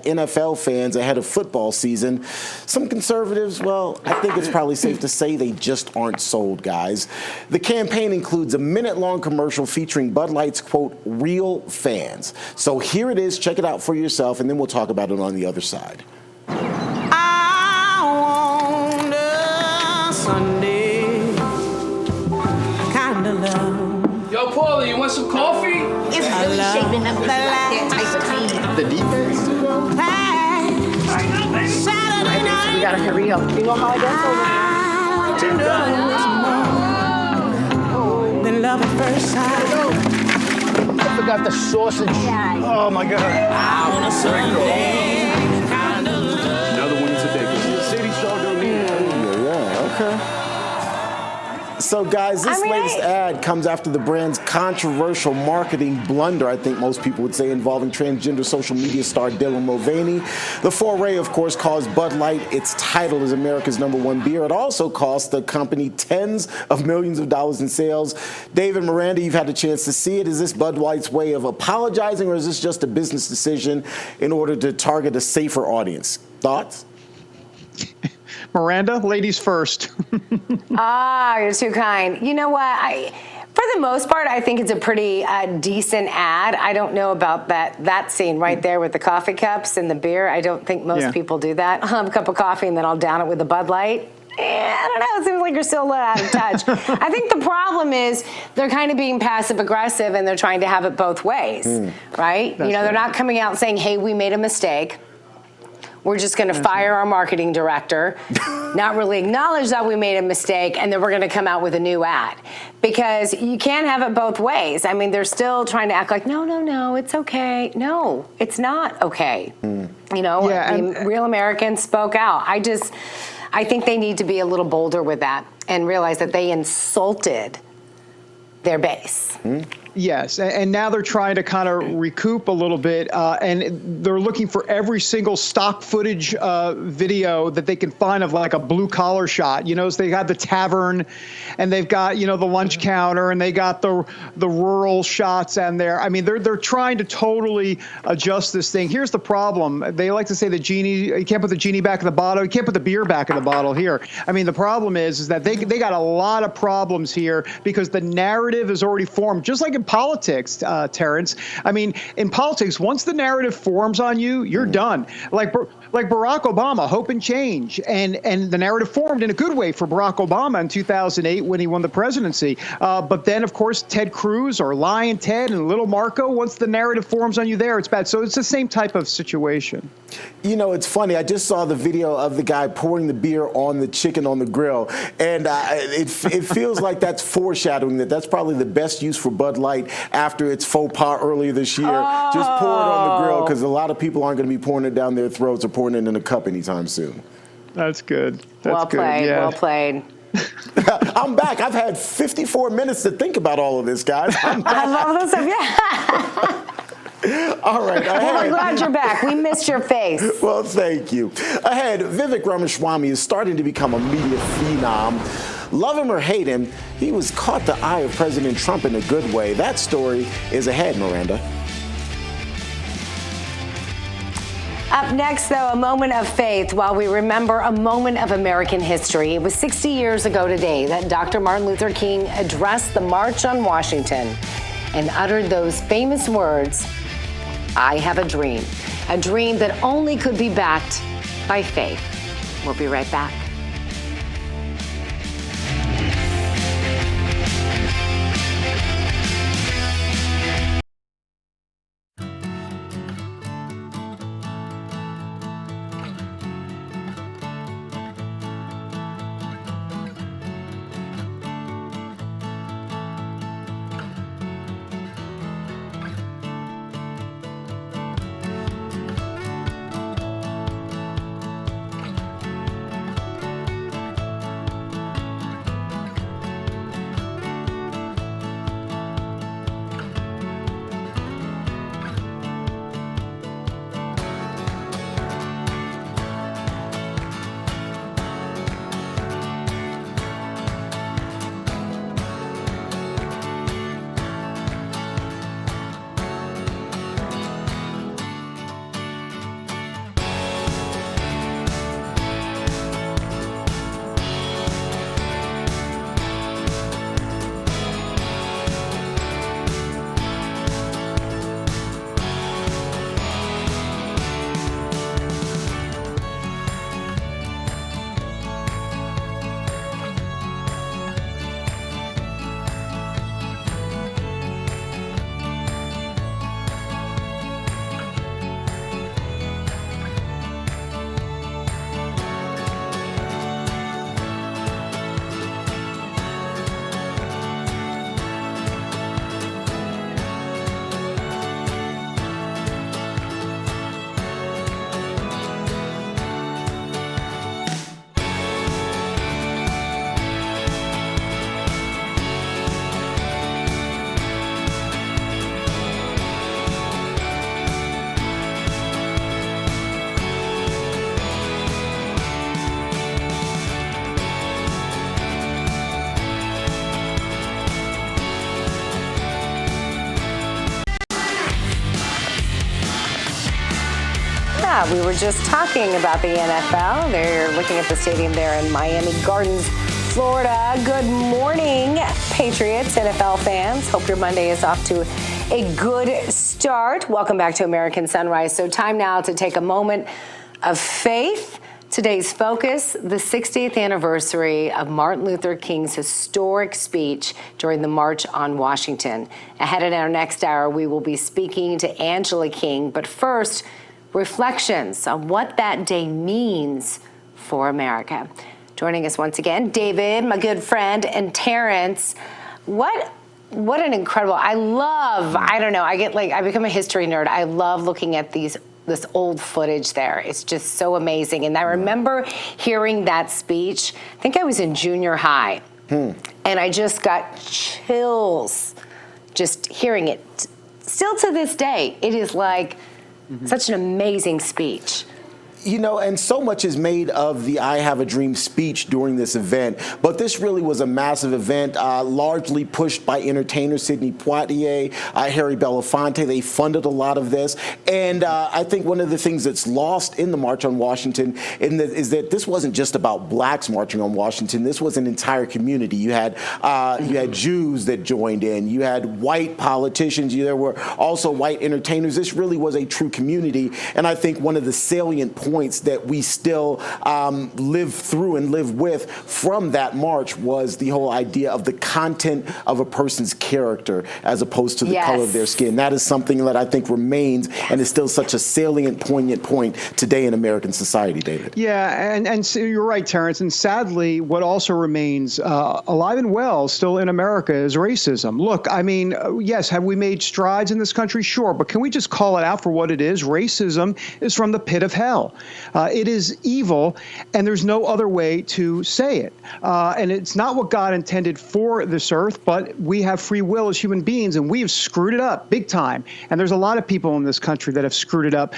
NFL fans ahead of football season, some conservatives, well, I think it's probably safe to say they just aren't sold, guys. The campaign includes a minute-long commercial featuring Bud Light's, quote, real fans. So here it is. Check it out for yourself, and then we'll talk about it on the other side. Yo, Paulie, you want some coffee? It's really shaping up that type of tea. The defense? I know, baby. Saturday night. We gotta hurry up. You know how I get over then love at first sight. I forgot the sausage. Oh, my God. I want a Sunday. Another one today. City show don't need it. Yeah, okay. So, guys, this latest ad comes after the brand's controversial marketing blunder, I think most people would say, involving transgender social media star Dylan Mulvaney. The foray, of course, caused Bud Light its title as America's #1 beer. It also cost the company tens of millions of dollars in sales. David, Miranda, you've had a chance to see it. Is this Bud Light's way of apologizing, or is this just a business decision in order to target a safer audience? Thoughts? Miranda, ladies first. You're too kind. You know what? For the most part, I think it's a pretty decent ad. I don't know about that scene right there with the coffee cups and the beer. I don't think most people do that. I'll have a cup of coffee and then I'll down it with a Bud Light. I don't know. It seems like you're still a little out of touch. I think the problem is they're kind of being passive aggressive and they're trying to have it both ways, right? You know, they're not coming out and saying, hey, we made a mistake. We're just going to fire our marketing director, not really acknowledge that we made a mistake, and then we're going to come out with a new ad. Because you can't have it both ways. I mean, they're still trying to act like, no, it's okay. No, it's not okay. You know, real Americans spoke out. I think they need to be a little bolder with that and realize that they insulted their base. Yes, and now they're trying to kind of recoup a little bit, and they're looking for every single stock footage video that they can find of like a blue collar shot. You know, so they got the tavern, and they've got, you know, the lunch counter, and they got the rural shots and there. I mean, they're trying to totally adjust this thing. Here's the problem: they like to say the genie, you can't put the genie back in the bottle, you can't put the beer back in the bottle here. I mean, the problem is that they got a lot of problems here because the narrative is already formed, just like in politics, Terrance. I mean, in politics, once the narrative forms on you, you're done. Like Barack Obama, hope and change, and the narrative formed in a good way for Barack Obama in 2008 when he won the presidency. But then, of course, Ted Cruz or Lion Ted and Little Marco, once the narrative forms on you there, it's bad. So it's the same type of situation. You know, it's funny. I just saw the video of the guy pouring the beer on the chicken on the grill, and it feels like that's foreshadowing that's probably the best use for Bud Light after its faux pas earlier this year. Just pour it on the grill because a lot of people aren't going to be pouring it down their throats or pouring it in a cup anytime soon. That's good. Well played. Well played. I'm back. I've had 54 minutes to think about all of this, guys. I love this stuff. Yeah. All right. Well, we're glad you're back. We missed your face. Well, thank you. Ahead, Vivek Ramaswamy is starting to become a media phenom. Love him or hate him, he was caught the eye of President Trump in a good way. That story is ahead, Miranda. Up next, though, a moment of faith while we remember a moment of American history. It was 60 years ago today that Dr. Martin Luther King addressed the March on Washington and uttered those famous words, I have a dream that only could be backed by faith. We'll be right back. Yeah, we were just talking about the NFL. They're looking at the stadium there in Miami Gardens, Florida. Good morning, Patriots, NFL fans. Hope your Monday is off to a good start. Welcome back to American Sunrise. So time now to take a moment of faith. Today's focus, the 60th anniversary of Martin Luther King's historic speech during the March on Washington. Ahead in our next hour, we will be speaking to Angela King. But first, reflections on what that day means for America. Joining us once again, David, my good friend, and Terrance. What an incredible, I become a history nerd. I love looking at this old footage there. It's just so amazing. And I remember hearing that speech. I think I was in junior high. And I just got chills just hearing it. Still to this day, it is like such an amazing speech. You know, and so much is made of the I Have a Dream speech during this event. But this really was a massive event, largely pushed by entertainers Sidney Poitier, Harry Belafonte. They funded a lot of this. And I think one of the things that's lost in the March on Washington is that this wasn't just about blacks marching on Washington. This was an entire community. You had Jews that joined in. You had white politicians. There were also white entertainers. This really was a true community. And I think one of the salient points that we still live through and live with from that march was the whole idea of the content of a person's character as opposed to the color of their skin. That is something that I think remains and is still such a salient, poignant point today in American society, David. Yeah, and so you're right, Terrance. And sadly, what also remains alive and well still in America is racism. Look, I mean, yes, have we made strides in this country? Sure, but can we just call it out for what it is? Racism is from the pit of hell. It is evil, and there's no other way to say it. And it's not what God intended for this earth, but we have free will as human beings, and we have screwed it up big time. And there's a lot of people in this country that have screwed it up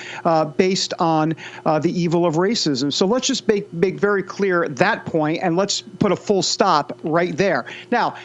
based on the evil of racism. So let's just make very clear that point, and let's put a full stop right there. Now,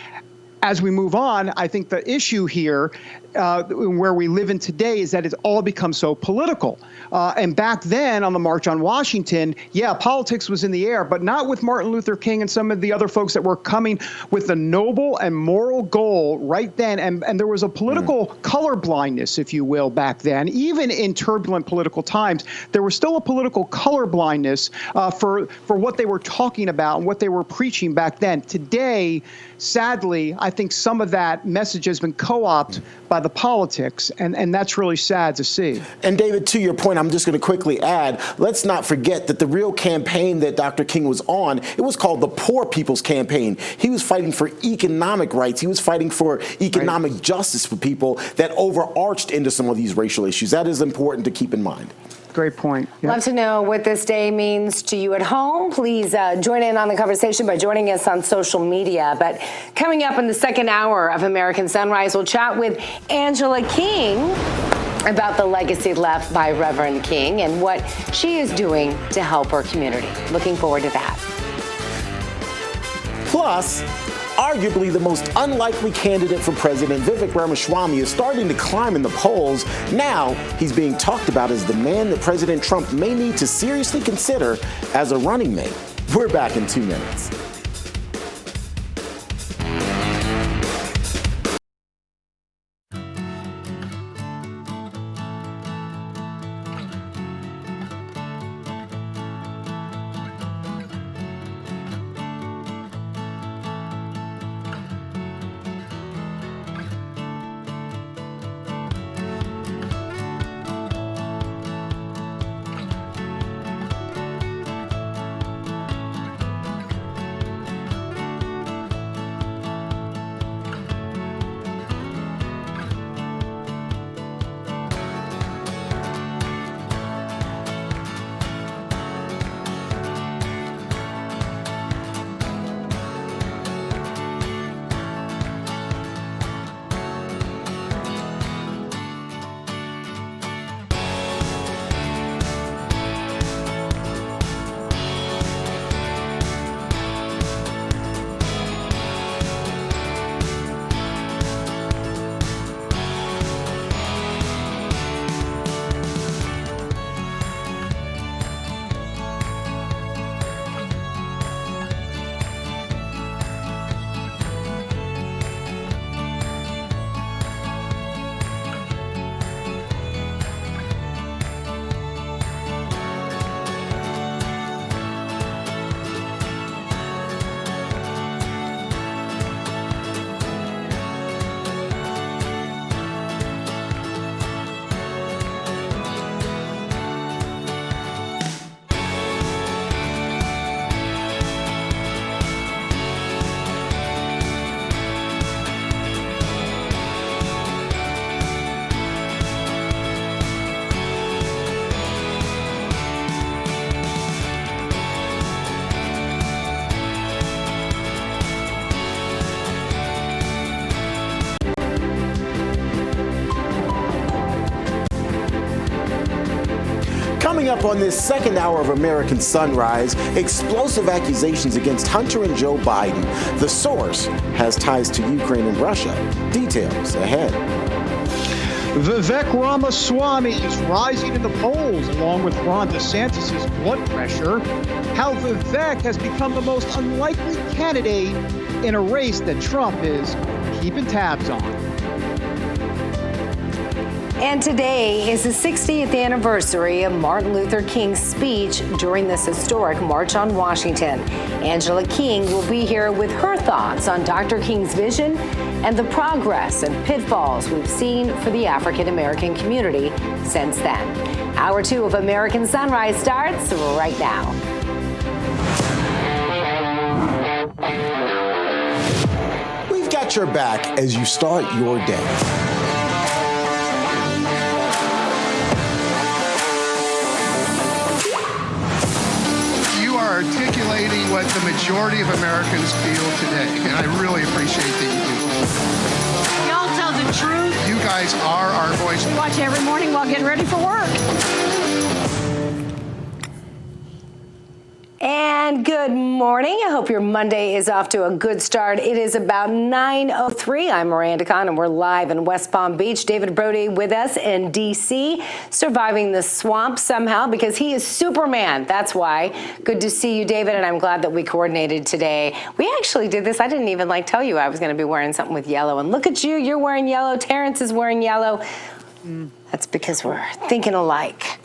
as we move on, I think the issue here where we live in today is that it's all become so political. And back then on the March on Washington, yeah, politics was in the air, but not with Martin Luther King and some of the other folks that were coming with a noble and moral goal right then. And there was a political color blindness, if you will, back then. Even in turbulent political times, there was still a political color blindness for what they were talking about and what they were preaching back then. Today, sadly, I think some of that message has been co-opted by the politics, and that's really sad to see. And David, to your point, I'm just going to quickly add, let's not forget that the real campaign that Dr. King was on, it was called the Poor People's Campaign. He was fighting for economic rights. He was fighting for economic justice for people that overarched into some of these racial issues. That is important to keep in mind. Great point. Yep. Love to know what this day means to you at home. Please join in on the conversation by joining us on social media. But coming up in the second hour of American Sunrise, we'll chat with Angela King about the legacy left by Reverend King and what she is doing to help her community. Looking forward to that. Plus, arguably the most unlikely candidate for president, Vivek Ramaswamy, is starting to climb in the polls. Now he's being talked about as the man that President Trump may need to seriously consider as a running mate. We're back in 2 minutes. Coming up on this second hour of American Sunrise, explosive accusations against Hunter and Joe Biden. The source has ties to Ukraine and Russia. Details ahead. Vivek Ramaswamy is rising in the polls along with Ron DeSantis' blood pressure. How Vivek has become the most unlikely candidate in a race that Trump is keeping tabs on. And today is the 60th anniversary of Martin Luther King's speech during this historic March on Washington. Angela King will be here with her thoughts on Dr. King's vision and the progress and pitfalls we've seen for the African American community since then. Hour 2 of American Sunrise starts right now. We've got your back as you start your day. Articulating what the majority of Americans feel today, and I really appreciate that you do. Y'all tell the truth. You guys are our voice. We watch every morning while getting ready for work. And good morning. I hope your Monday is off to a good start. It is about 9:03. I'm Miranda Khan, and we're live in West Palm Beach. David Brody with us in D.C., surviving the swamp somehow because he is Superman. That's why. Good to see you, David, and I'm glad that we coordinated today. We actually did this. I didn't even tell you I was going to be wearing something with yellow. And look at you. You're wearing yellow. Terrance is wearing yellow. That's because we're thinking alike.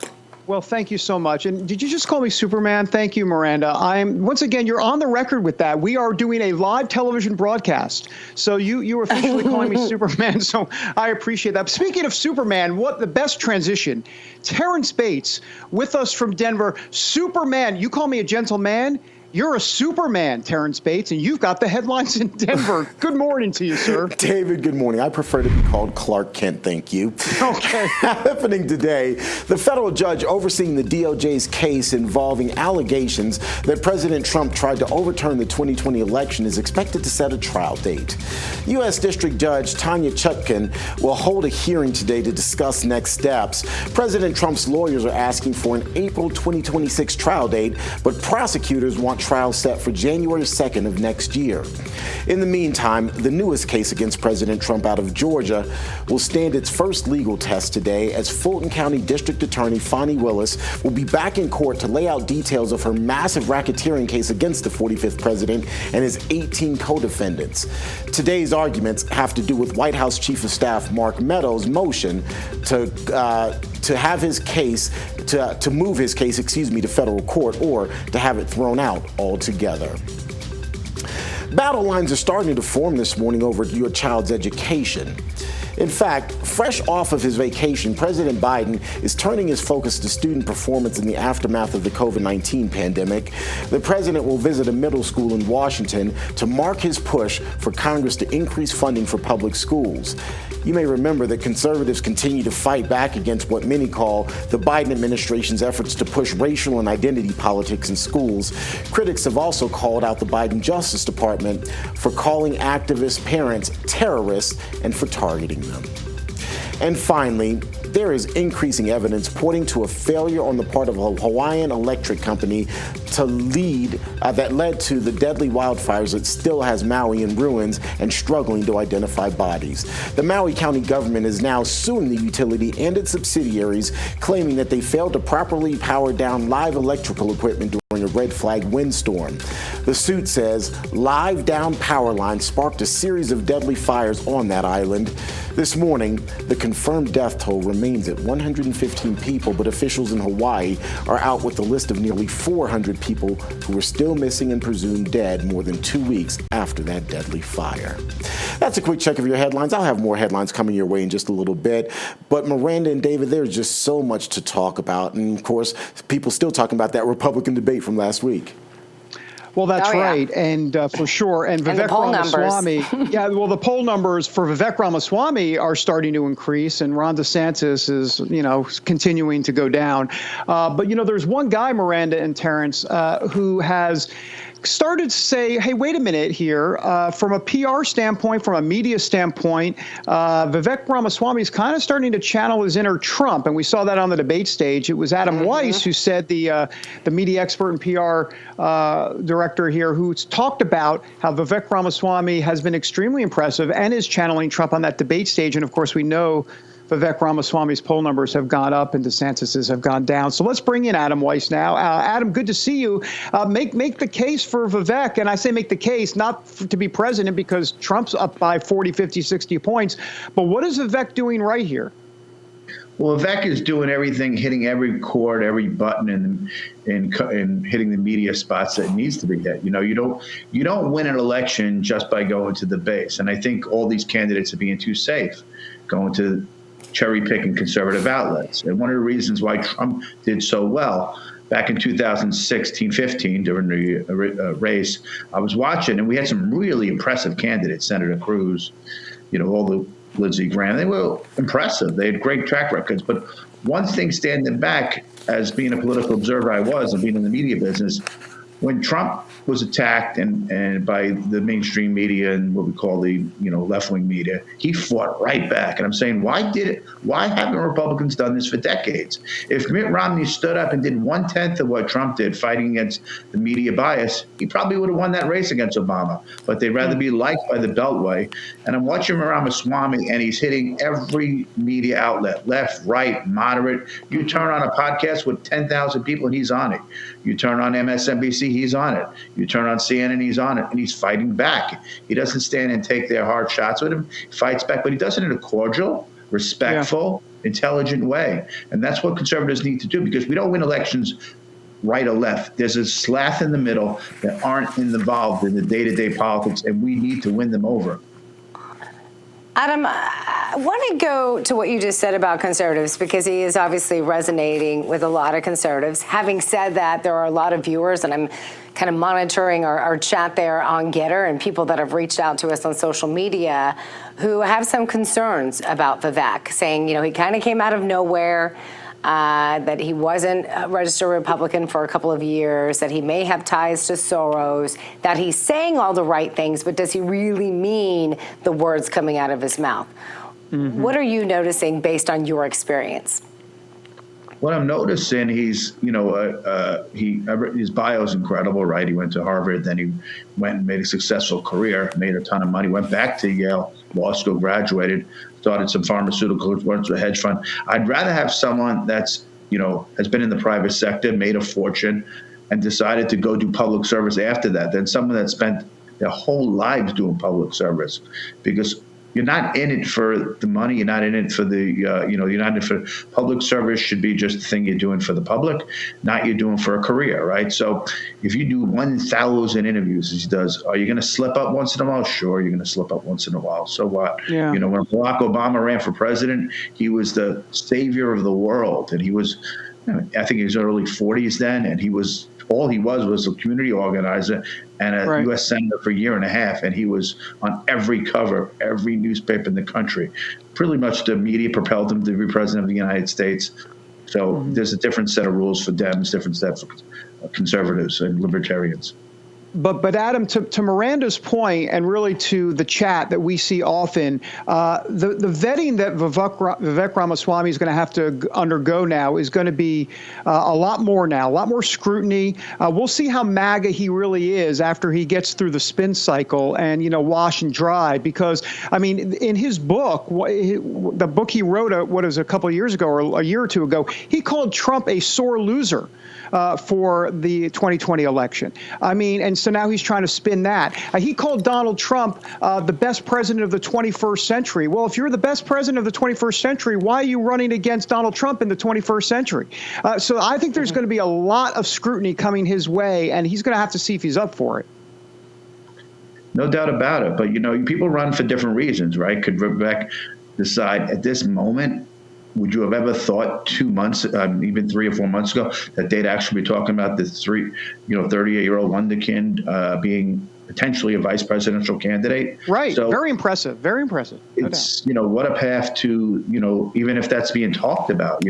Well, thank you so much. And did you just call me Superman? Thank you, Miranda. Once again, you're on the record with that. We are doing a live television broadcast. So you officially calling me Superman. So I appreciate that. Speaking of Superman, what the best transition. Terrance Bates with us from Denver. Superman, you call me a gentleman. You're a Superman, Terrance Bates, and you've got the headlines in Denver. Good morning to you, sir. David, good morning. I prefer to be called Clark Kent, thank you. Okay. Happening today, the federal judge overseeing the DOJ's case involving allegations that President Trump tried to overturn the 2020 election is expected to set a trial date. U.S. District Judge Tanya Chutkan will hold a hearing today to discuss next steps. President Trump's lawyers are asking for an April 2026 trial date, but prosecutors want trial set for January 2nd of next year. In the meantime, the newest case against President Trump out of Georgia will stand its first legal test today as Fulton County District Attorney Fani Willis will be back in court to lay out details of her massive racketeering case against the 45th president and his 18 co-defendants. Today's arguments have to do with White House Chief of Staff Mark Meadows' motion to have his case, to move his case, to federal court or to have it thrown out altogether. Battle lines are starting to form this morning over your child's education. In fact, fresh off of his vacation, President Biden is turning his focus to student performance in the aftermath of the COVID-19 pandemic. The president will visit a middle school in Washington to mark his push for Congress to increase funding for public schools. You may remember that conservatives continue to fight back against what many call the Biden administration's efforts to push racial and identity politics in schools. Critics have also called out the Biden Justice Department for calling activist parents terrorists and for targeting them. And finally, there is increasing evidence pointing to a failure on the part of a Hawaiian electric company that led to the deadly wildfires that still has Maui in ruins and struggling to identify bodies. The Maui County government is now suing the utility and its subsidiaries, claiming that they failed to properly power down live electrical equipment during a red flag windstorm. The suit says live down power lines sparked a series of deadly fires on that island. This morning, the confirmed death toll remains at 115 people, but officials in Hawaii are out with a list of nearly 400 people who are still missing and presumed dead more than 2 weeks after that deadly fire. That's a quick check of your headlines. I'll have more headlines coming your way in just a little bit. But Miranda and David, there's just so much to talk about. And of course, people still talking about that Republican debate from last week. Well, that's right, and for sure. And Vivek Ramaswamy, the poll numbers for Vivek Ramaswamy are starting to increase, and Ron DeSantis is, continuing to go down. But, there's one guy, Miranda and Terrance, who has started to say, hey, wait a minute here. From a PR standpoint, from a media standpoint, Vivek Ramaswamy is kind of starting to channel his inner Trump. And we saw that on the debate stage. It was Adam Weiss who said, the media expert and PR director here, who talked about how Vivek Ramaswamy has been extremely impressive and is channeling Trump on that debate stage. And of course, we know Vivek Ramaswamy's poll numbers have gone up and DeSantis's have gone down. So let's bring in Adam Weiss now. Adam, good to see you. Make the case for Vivek. And I say make the case, not to be president because Trump's up by 40, 50, 60 points. But what is Vivek doing right here? Well, Vivek is doing everything, hitting every chord, every button, and hitting the media spots that it needs to be hit. You know, you don't win an election just by going to the base. And I think all these candidates are being too safe, going to cherry-picking conservative outlets. And one of the reasons why Trump did so well back in 2016-15 during the race, I was watching, and we had some really impressive candidates, Senator Cruz, you know, all the Lindsey Graham. They were impressive. They had great track records. But one thing standing back, as being a political observer I was, and being in the media business, when Trump was attacked and by the mainstream media and what we call the left-wing media, he fought right back. And I'm saying, why haven't Republicans done this for decades? If Mitt Romney stood up and did 1/10 of what Trump did, fighting against the media bias, he probably would have won that race against Obama. But they'd rather be liked by the Beltway. And I'm watching Ramaswamy, and he's hitting every media outlet, left, right, moderate. You turn on a podcast with 10,000 people, and he's on it. You turn on MSNBC, he's on it. You turn on CNN, he's on it, and he's fighting back. He doesn't stand and take their hard shots with him. He fights back, but he does it in a cordial, respectful, intelligent way. And that's what conservatives need to do, because we don't win elections right or left. There's a slath in the middle that aren't involved in the day-to-day politics, and we need to win them over. Adam, I want to go to what you just said about conservatives, because he is obviously resonating with a lot of conservatives. Having said that, there are a lot of viewers, and I'm kind of monitoring our chat there on Getter, and people that have reached out to us on social media who have some concerns about Vivek, saying, he kind of came out of nowhere, that he wasn't a registered Republican for a couple of years, that he may have ties to Soros, that he's saying all the right things, but does he really mean the words coming out of his mouth? Mm-hmm. What are you noticing based on your experience? What I'm noticing, his bio is incredible, right? He went to Harvard, then he went and made a successful career, made a ton of money, went back to Yale Law School, graduated, started some pharmaceuticals, went to a hedge fund. I'd rather have someone that's, has been in the private sector, made a fortune, and decided to go do public service after that than someone that spent their whole lives doing public service. Because you're not in it for the money. You're not in it for the, you're not in it for public service. Should be just the thing you're doing for the public, not you're doing for a career, right? So if you do 1,000 interviews, as he does, are you going to slip up once in a while? Sure, you're going to slip up once in a while. So what? Yeah. When Barack Obama ran for president, he was the savior of the world. And he was, I think he was early 40s then, and all he was a community organizer and a U.S. senator for a year and a half, and he was on every cover, every newspaper in the country. Pretty much the media propelled him to be president of the United States. So there's a different set of rules for Dems, different set for conservatives and libertarians. But Adam, to Miranda's point, and really to the chat that we see often, the vetting that Vivek Ramaswamy is going to have to undergo now is going to be a lot more scrutiny. We'll see how MAGA he really is after he gets through the spin cycle and, wash and dry. Because, in his book, the book he wrote, a couple of years ago or a year or two ago, he called Trump a sore loser for the 2020 election. And so now he's trying to spin that. He called Donald Trump the best president of the 21st century. Well, if you're the best president of the 21st century, why are you running against Donald Trump in the 21st century? So I think there's going to be a lot of scrutiny coming his way, and he's going to have to see if he's up for it. No doubt about it. But, people run for different reasons, right? Could Vivek decide at this moment, would you have ever thought 2 months, even 3 or 4 months ago, that they'd actually be talking about this 38-year-old wonderkind being potentially a vice presidential candidate? Right. So very impressive. Very impressive. It's, what a path to, even if that's being talked about,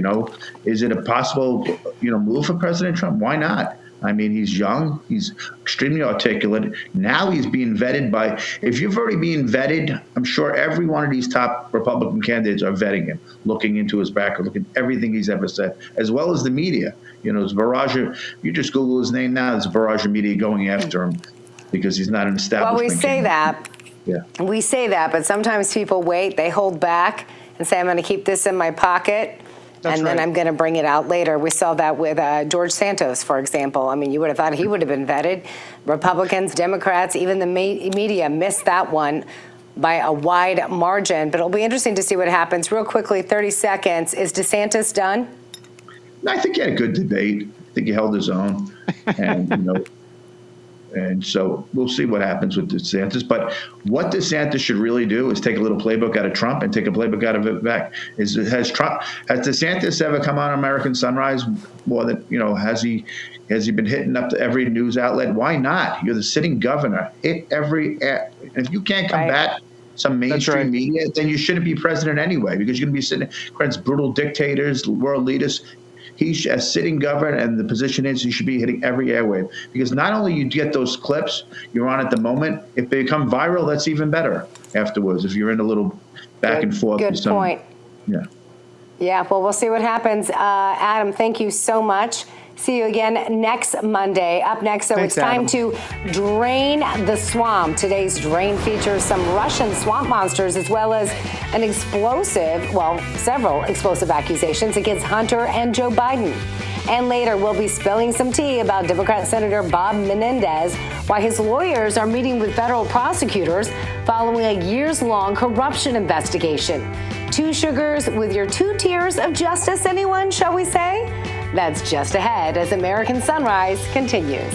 is it a possible, move for President Trump? Why not? I mean, he's young. He's extremely articulate. Now he's being vetted by, if you've already been vetted, I'm sure every one of these top Republican candidates are vetting him, looking into his background, looking at everything he's ever said, as well as the media. You know, it's barrage of, you just Google his name now, there's a barrage of media going after him because he's not an establishment. Well, we say that. Yeah. We say that, but sometimes people wait, they hold back and say, I'm going to keep this in my pocket. That's and then right. I'm going to bring it out later. We saw that with George Santos, for example. I mean, you would have thought he would have been vetted. Republicans, Democrats, even the media missed that one by a wide margin. But it'll be interesting to see what happens. Real quickly, 30 seconds. Is DeSantis done? I think he had a good debate. I think he held his own. And, you know, and so we'll see what happens with DeSantis. But what DeSantis should really do is take a little playbook out of Trump and take a playbook out of Vivek. Has DeSantis ever come on American Sunrise more than, you know, has he been hitting up to every news outlet? Why not? You're the sitting governor. Hit every, if you can't combat some mainstream media, then you shouldn't be president anyway, because you're going to be sitting against brutal dictators, world leaders. He's a sitting governor, and the position is he should be hitting every airwave, because not only you get those clips you're on at the moment, if they become viral, that's even better afterwards. If you're in a little back and forth. Good point. Yeah. Yeah, well, we'll see what happens. Adam, thank you so much. See you again next Monday. Up next, so it's time to drain the swamp. Today's drain features some Russian swamp monsters, as well as an explosive, well, several explosive accusations against Hunter and Joe Biden. And later, we'll be spilling some tea about Democrat Senator Bob Menendez, why his lawyers are meeting with federal prosecutors following a years-long corruption investigation. Two sugars with your two tiers of justice, anyone, shall we say? That's just ahead as American Sunrise continues.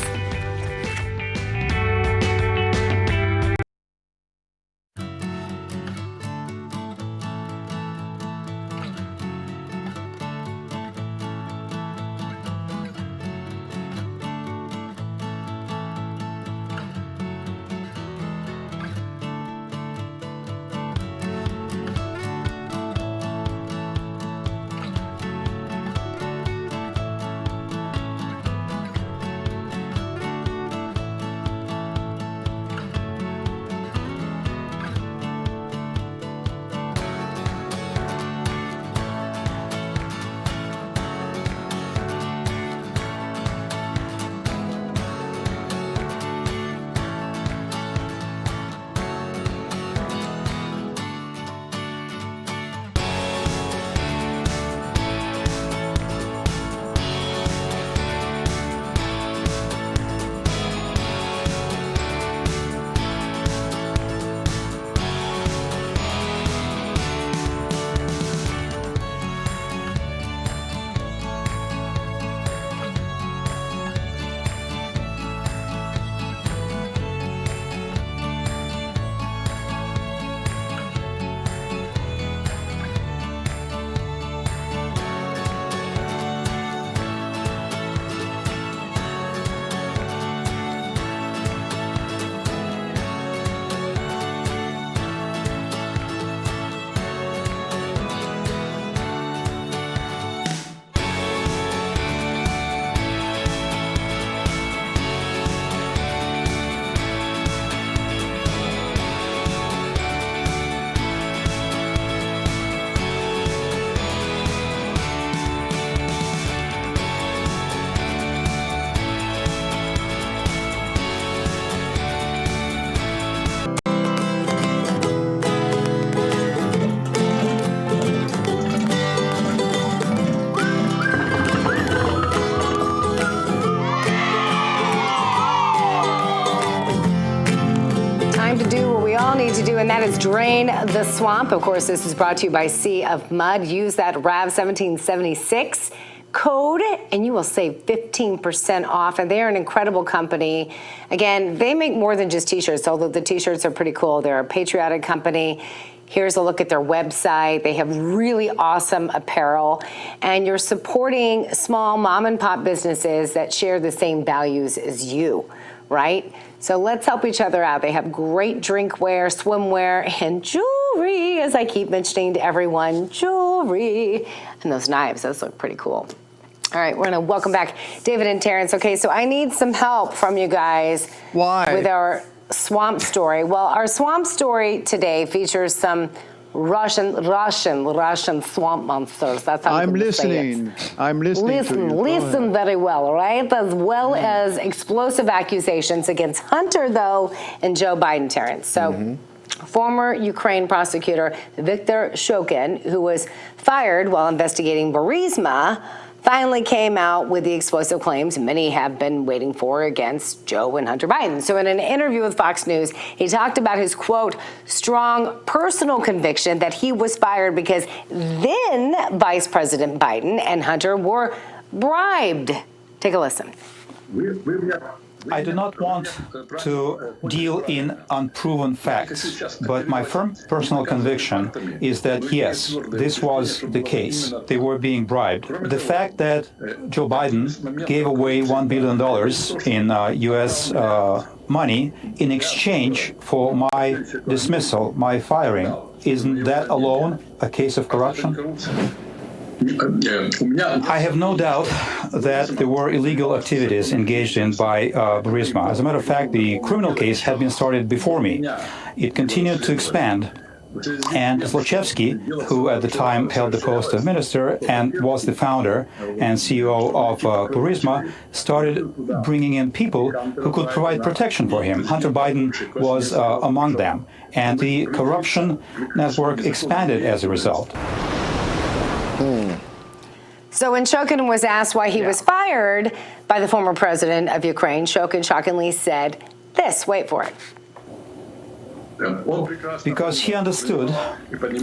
And that is Drain the Swamp. Of course, this is brought to you by Sea of Mud. Use that RAV1776 code and you will save 15% off. And they're an incredible company. Again, they make more than just t-shirts, although the t-shirts are pretty cool. They're a patriotic company. Here's a look at their website. They have really awesome apparel, and you're supporting small mom and pop businesses that share the same values as you, right? So let's help each other out. They have great drinkware, swimwear, and jewelry, as I keep mentioning to everyone, jewelry. And those knives, those look pretty cool. All right, we're going to welcome back David and Terrance. Okay, so I need some help from you guys. Why? With our swamp story. Well, our swamp story today features some Russian swamp monsters. That's how I'm to say listening. it. I'm listening to you. Listen very well, right? As well as explosive accusations against Hunter, though, and Joe Biden, Terrance. So former Ukraine prosecutor Viktor Shokin, who was fired while investigating Burisma, finally came out with the explosive claims many have been waiting for against Joe and Hunter Biden. So in an interview with Fox News, he talked about his, quote, strong personal conviction that he was fired because then Vice President Biden and Hunter were bribed. Take a listen. I do not want to deal in unproven facts, but my firm personal conviction is that, yes, this was the case. They were being bribed. The fact that Joe Biden gave away $1 billion in U.S. money in exchange for my dismissal, my firing, isn't that alone a case of corruption? I have no doubt that there were illegal activities engaged in by Burisma. As a matter of fact, the criminal case had been started before me. It continued to expand. And Zlochevsky, who at the time held the post of minister and was the founder and CEO of Burisma, started bringing in people who could provide protection for him. Hunter Biden was among them. And the corruption network expanded as a result. So when Shokin was asked why he was fired by the former president of Ukraine, Shokin shockingly said this. Wait for it. Because he understood,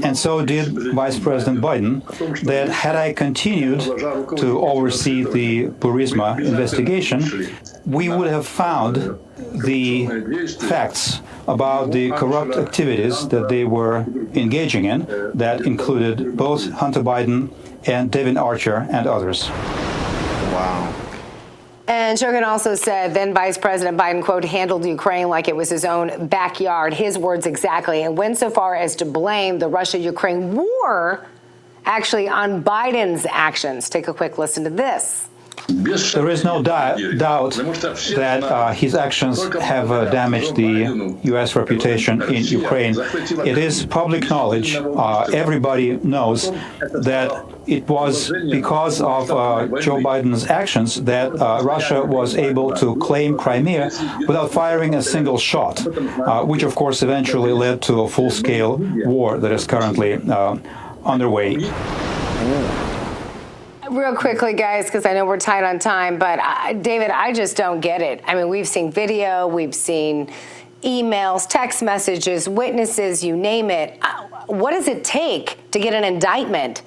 and so did Vice President Biden, that had I continued to oversee the Burisma investigation, we would have found the facts about the corrupt activities that they were engaging in, that included both Hunter Biden and Devin Archer and others. Wow. And Shokin also said then Vice President Biden, quote, handled Ukraine like it was his own backyard, his words exactly, and went so far as to blame the Russia-Ukraine war actually on Biden's actions. Take a quick listen to this. There is no doubt that his actions have damaged the U.S. reputation in Ukraine. It is public knowledge. Everybody knows that it was because of Joe Biden's actions that Russia was able to claim Crimea without firing a single shot, which, of course, eventually led to a full-scale war that is currently underway. Real quickly, guys, because I know we're tight on time, but David, I just don't get it. I mean, we've seen video, we've seen emails, text messages, witnesses, you name it. What does it take to get an indictment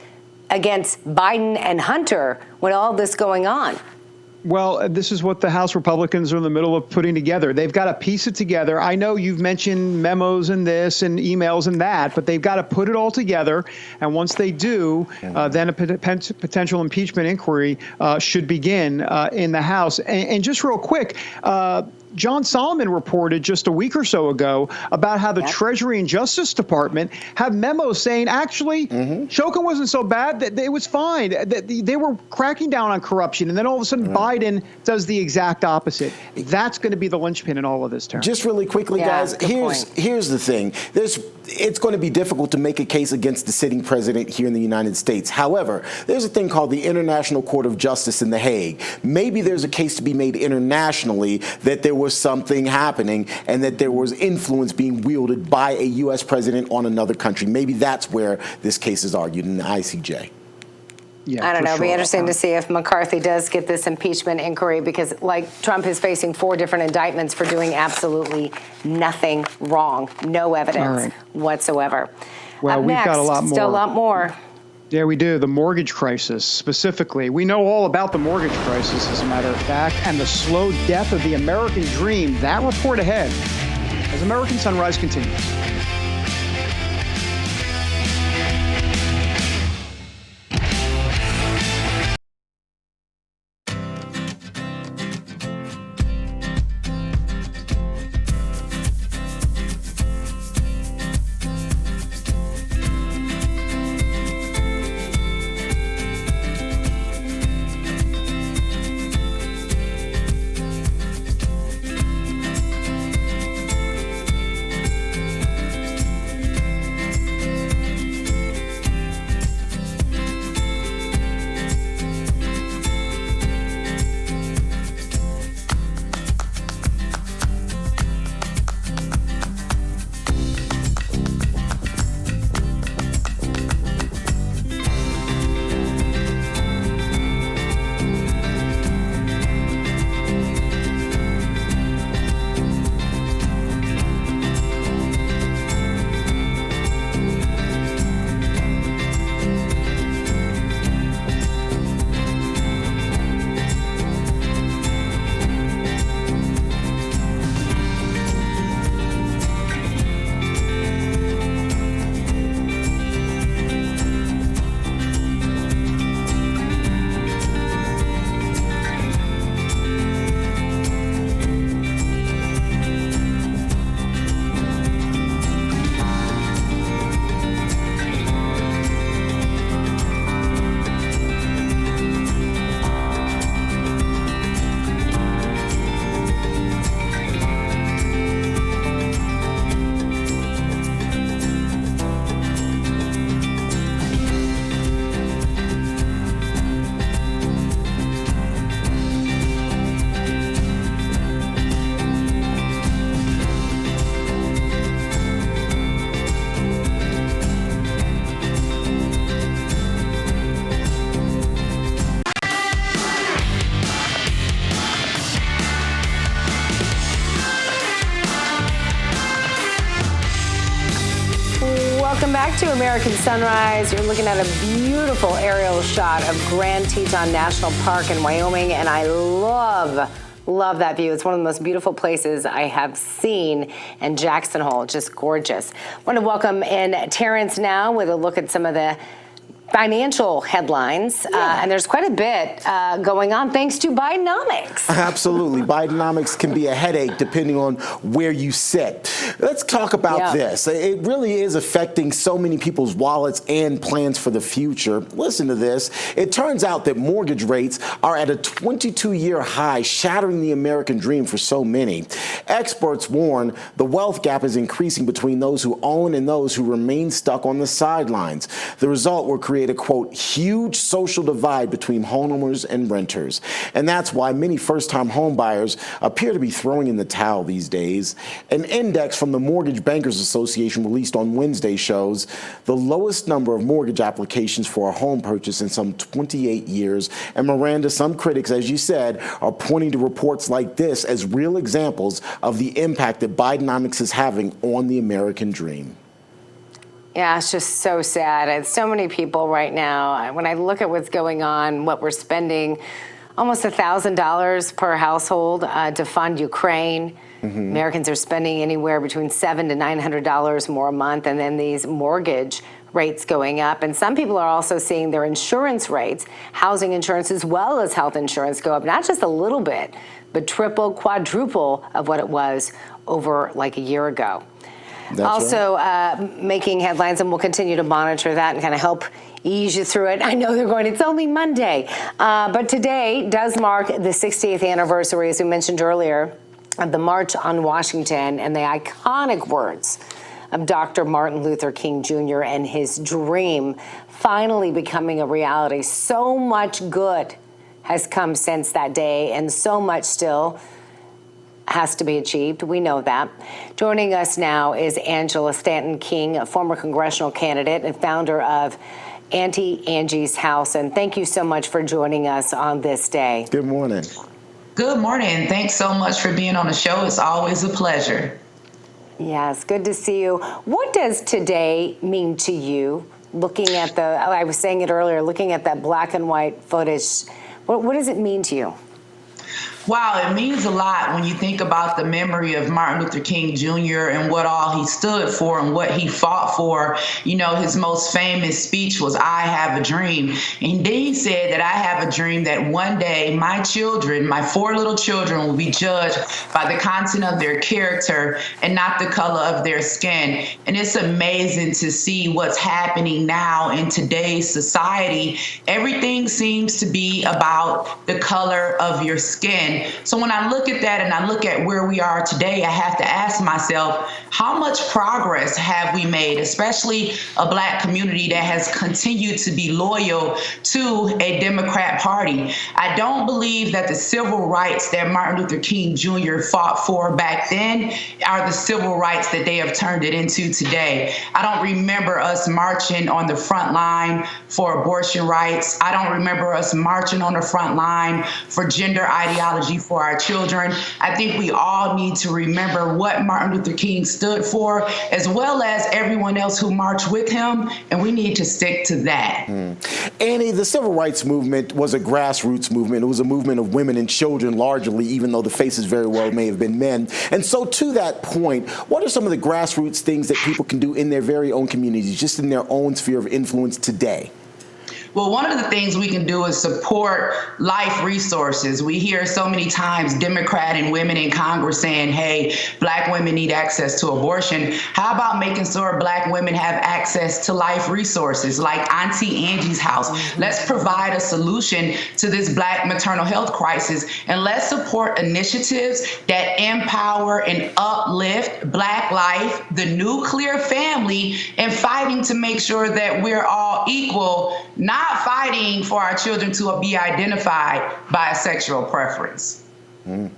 against Biden and Hunter with all this going on? Well, this is what the House Republicans are in the middle of putting together. They've got to piece it together. I know you've mentioned memos and this and emails and that, but they've got to put it all together. And once they do, then a potential impeachment inquiry should begin in the House. And just real quick, John Solomon reported just a week or so ago about how the Treasury and Justice Department have memos saying, actually, Shokin wasn't so bad, that it was fine. That they were cracking down on corruption. And then all of a sudden, Biden does the exact opposite. That's going to be the linchpin in all of this, Terrance. Just really quickly, guys, here's the thing. It's going to be difficult to make a case against the sitting president here in the United States. However, there's a thing called the International Court of Justice in The Hague. Maybe there's a case to be made internationally that there was something happening and that there was influence being wielded by a U.S. president on another country. Maybe that's where this case is argued in the ICJ. Yeah, I don't know. It'll sure. be interesting to see if McCarthy does get this impeachment inquiry because, like, Trump is facing 4 different indictments for doing absolutely nothing wrong. No evidence whatsoever. Well, Up we've next, got a lot more. Still a lot more. Yeah, we do. The mortgage crisis, specifically. We know all about the mortgage crisis, as a matter of fact, and the slow death of the American dream. That report ahead as American Sunrise continues. to American Sunrise. You're looking at a beautiful aerial shot of Grand Teton National Park in Wyoming, and I love that view. It's one of the most beautiful places I have seen, and Jackson Hole, just gorgeous. I want to welcome in Terrance now with a look at some of the financial headlines, and there's quite a bit going on thanks to Bidenomics. Absolutely. Bidenomics can be a headache depending on where you sit. Let's talk about this. It really is affecting so many people's wallets and plans for the future. Listen to this. It turns out that mortgage rates are at a 22-year high, shattering the American dream for so many. Experts warn the wealth gap is increasing between those who own and those who remain stuck on the sidelines. The result will create a, quote, huge social divide between homeowners and renters. And that's why many first-time home buyers appear to be throwing in the towel these days. An index from the Mortgage Bankers Association released on Wednesday shows the lowest number of mortgage applications for a home purchase in some 28 years. And Miranda, some critics, as you said, are pointing to reports like this as real examples of the impact that Bidenomics is having on the American dream. Yeah, it's just so sad. It's so many people right now. When I look at what's going on, what we're spending, almost $1,000 per household to fund Ukraine. Americans are spending anywhere between $700 to $900 more a month, and then these mortgage rates going up. And some people are also seeing their insurance rates, housing insurance as well as health insurance, go up, not just a little bit, but triple, quadruple of what it was over like a year ago. Making headlines, and we'll continue to monitor that and kind of help ease you through it. I know they're going, it's only Monday, but today does mark the 60th anniversary, as we mentioned earlier, of the March on Washington and the iconic words of Dr. Martin Luther King Jr. and his dream finally becoming a reality. So much good has come since that day, and so much still has to be achieved. We know that. Joining us now is Angela Stanton King, a former congressional candidate and founder of Auntie Angie's House. And thank you so much for joining us on this day. Good morning. Good morning. Thanks so much for being on the show. It's always a pleasure. Yes, good to see you. What does today mean to you? Looking at I was saying it earlier, looking at that black and white footage, what does it mean to you? Wow, it means a lot when you think about the memory of Martin Luther King Jr. and what all he stood for and what he fought for. You know, his most famous speech was, "I have a dream." And then he said that I have a dream that one day my children, my 4 little children, will be judged by the content of their character and not the color of their skin. And it's amazing to see what's happening now in today's society. Everything seems to be about the color of your skin. So when I look at that and I look at where we are today, I have to ask myself, how much progress have we made, especially a Black community that has continued to be loyal to a Democrat Party? I don't believe that the civil rights that Martin Luther King Jr. fought for back then are the civil rights that they have turned it into today. I don't remember us marching on the front line for abortion rights. I don't remember us marching on the front line for gender ideology for our children. I think we all need to remember what Martin Luther King stood for, as well as everyone else who marched with him, and we need to stick to that. Annie, the civil rights movement was a grassroots movement. It was a movement of women and children largely, even though the faces very well may have been men. And so to that point, what are some of the grassroots things that people can do in their very own communities, just in their own sphere of influence today? Well, one of the things we can do is support life resources. We hear so many times Democrat and women in Congress saying, hey, Black women need access to abortion. How about making sure Black women have access to life resources like Auntie Angie's House? Let's provide a solution to this Black maternal health crisis, and let's support initiatives that empower and uplift Black life, the nuclear family, and fighting to make sure that we're all equal, not fighting for our children to be identified by a sexual preference. And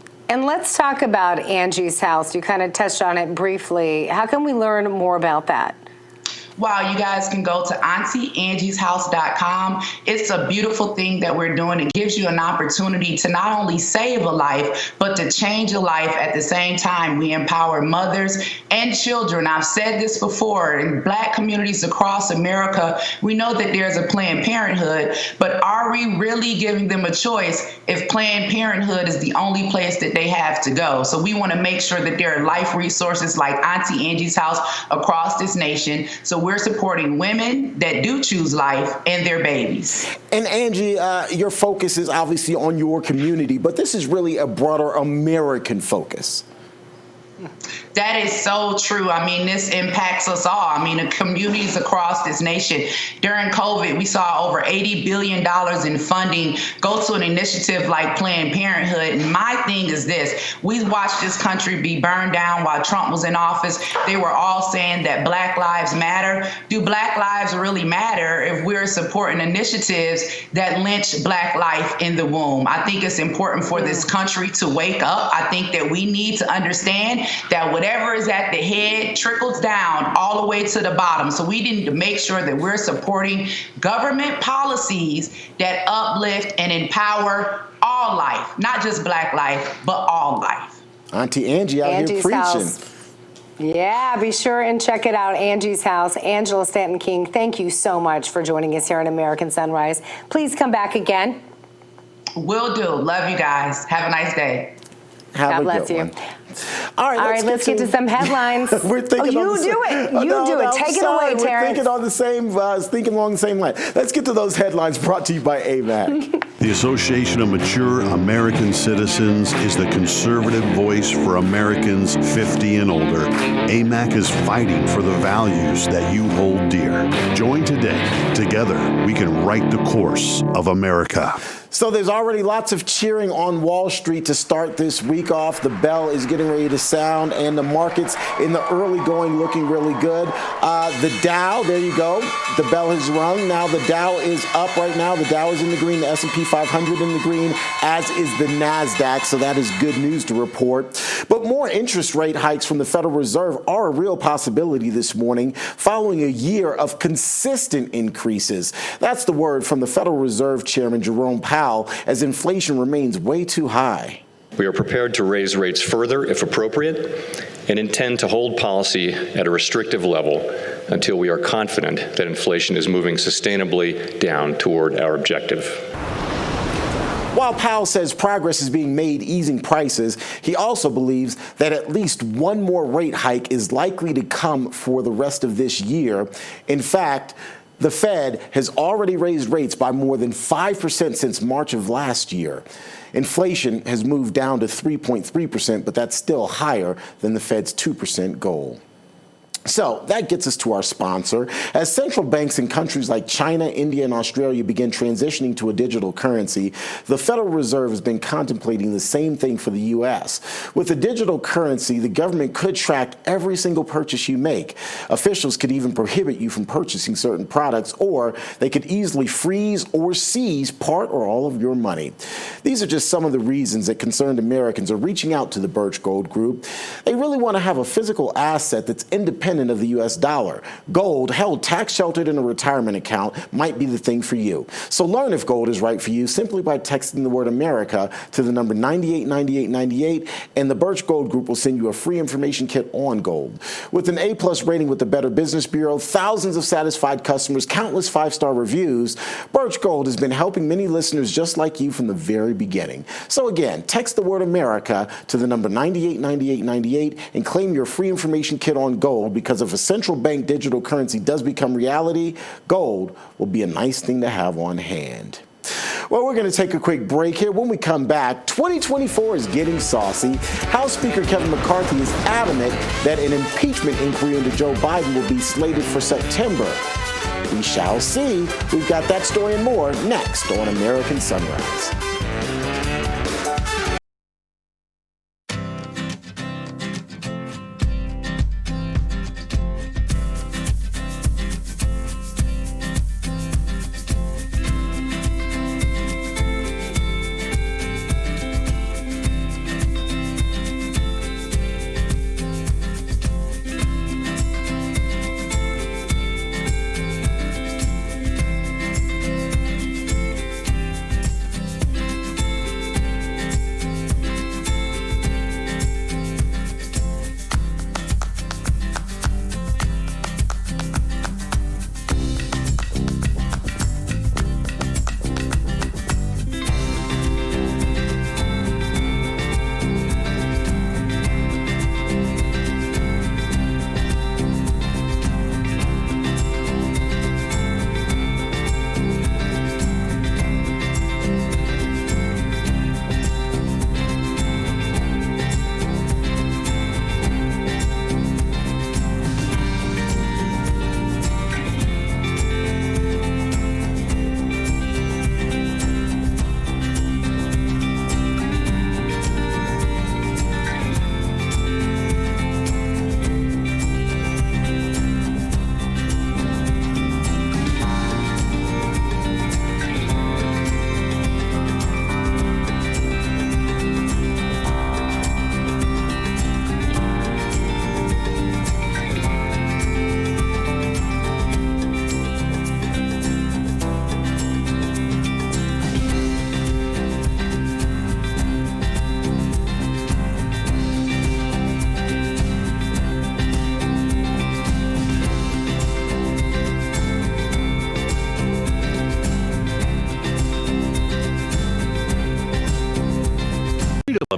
let's talk about Angie's House. You kind of touched on it briefly. How can we learn more about that? Wow, you guys can go to AuntieAngie'sHouse.com. It's a beautiful thing that we're doing. It gives you an opportunity to not only save a life, but to change a life at the same time. We empower mothers and children. I've said this before, in Black communities across America, we know that there's a Planned Parenthood, but are we really giving them a choice if Planned Parenthood is the only place that they have to go? So we want to make sure that there are life resources like Auntie Angie's House across this nation. So we're supporting women that do choose life and their babies. And Angie, your focus is obviously on your community, but this is really a broader American focus. That is so true. I mean, this impacts us all. I mean, the communities across this nation. During COVID, we saw over $80 billion in funding go to an initiative like Planned Parenthood. And my thing is this: we watched this country be burned down while Trump was in office. They were all saying that Black lives matter. Do Black lives really matter if we're supporting initiatives that lynch Black life in the womb? I think it's important for this country to wake up. I think that we need to understand that whatever is at the head trickles down all the way to the bottom. So we need to make sure that we're supporting government policies that uplift and empower all life, not just Black life, but all life. Auntie Angie out Angie's here preaching. House. Yeah, be sure and check it out. Angie's House. Angela Stanton King, thank you so much for joining us here on American Sunrise. Please come back again. Will do. Love you guys. Have a nice day. God bless you. All right, let's get to some headlines. We're thinking you do it. Take it away, Terrance. We're thinking on the same, thinking along the same line. Let's get to those headlines brought to you by AMAC. The Association of Mature American Citizens is the conservative voice for Americans 50 and older. AMAC is fighting for the values that you hold dear. Join today. Together, we can write the course of America. So there's already lots of cheering on Wall Street to start this week off. The bell is getting ready to sound, and the markets in the early going looking really good. The Dow, there you go. The bell has rung. Now the Dow is up right now. The Dow is in the green. The S&P 500 in the green, as is the NASDAQ. So that is good news to report. But more interest rate hikes from the Federal Reserve are a real possibility this morning, following a year of consistent increases. That's the word from the Federal Reserve Chairman Jerome Powell, as inflation remains way too high. We are prepared to raise rates further if appropriate and intend to hold policy at a restrictive level until we are confident that inflation is moving sustainably down toward our objective. While Powell says progress is being made easing prices, he also believes that at least one more rate hike is likely to come for the rest of this year. In fact, the Fed has already raised rates by more than 5% since March of last year. Inflation has moved down to 3.3%, but that's still higher than the Fed's 2% goal. So that gets us to our sponsor. As central banks in countries like China, India, and Australia begin transitioning to a digital currency, the Federal Reserve has been contemplating the same thing for the U.S. With a digital currency, the government could track every single purchase you make. Officials could even prohibit you from purchasing certain products, or they could easily freeze or seize part or all of your money. These are just some of the reasons that concerned Americans are reaching out to the Birch Gold Group. They really want to have a physical asset that's independent of the U.S. dollar. Gold, held tax-sheltered in a retirement account, might be the thing for you. So learn if gold is right for you simply by texting the word America to the number 989898, and the Birch Gold Group will send you a free information kit on gold. With an A+ rating with the Better Business Bureau, thousands of satisfied customers, countless 5-star reviews, Birch Gold has been helping many listeners just like you from the very beginning. So again, text the word America to the number 989898 and claim your free information kit on gold, because if a central bank digital currency does become reality, gold will be a nice thing to have on hand. Well, we're going to take a quick break here. When we come back, 2024 is getting saucy. House Speaker Kevin McCarthy is adamant that an impeachment inquiry into Joe Biden will be slated for September. We shall see. We've got that story and more next on American Sunrise.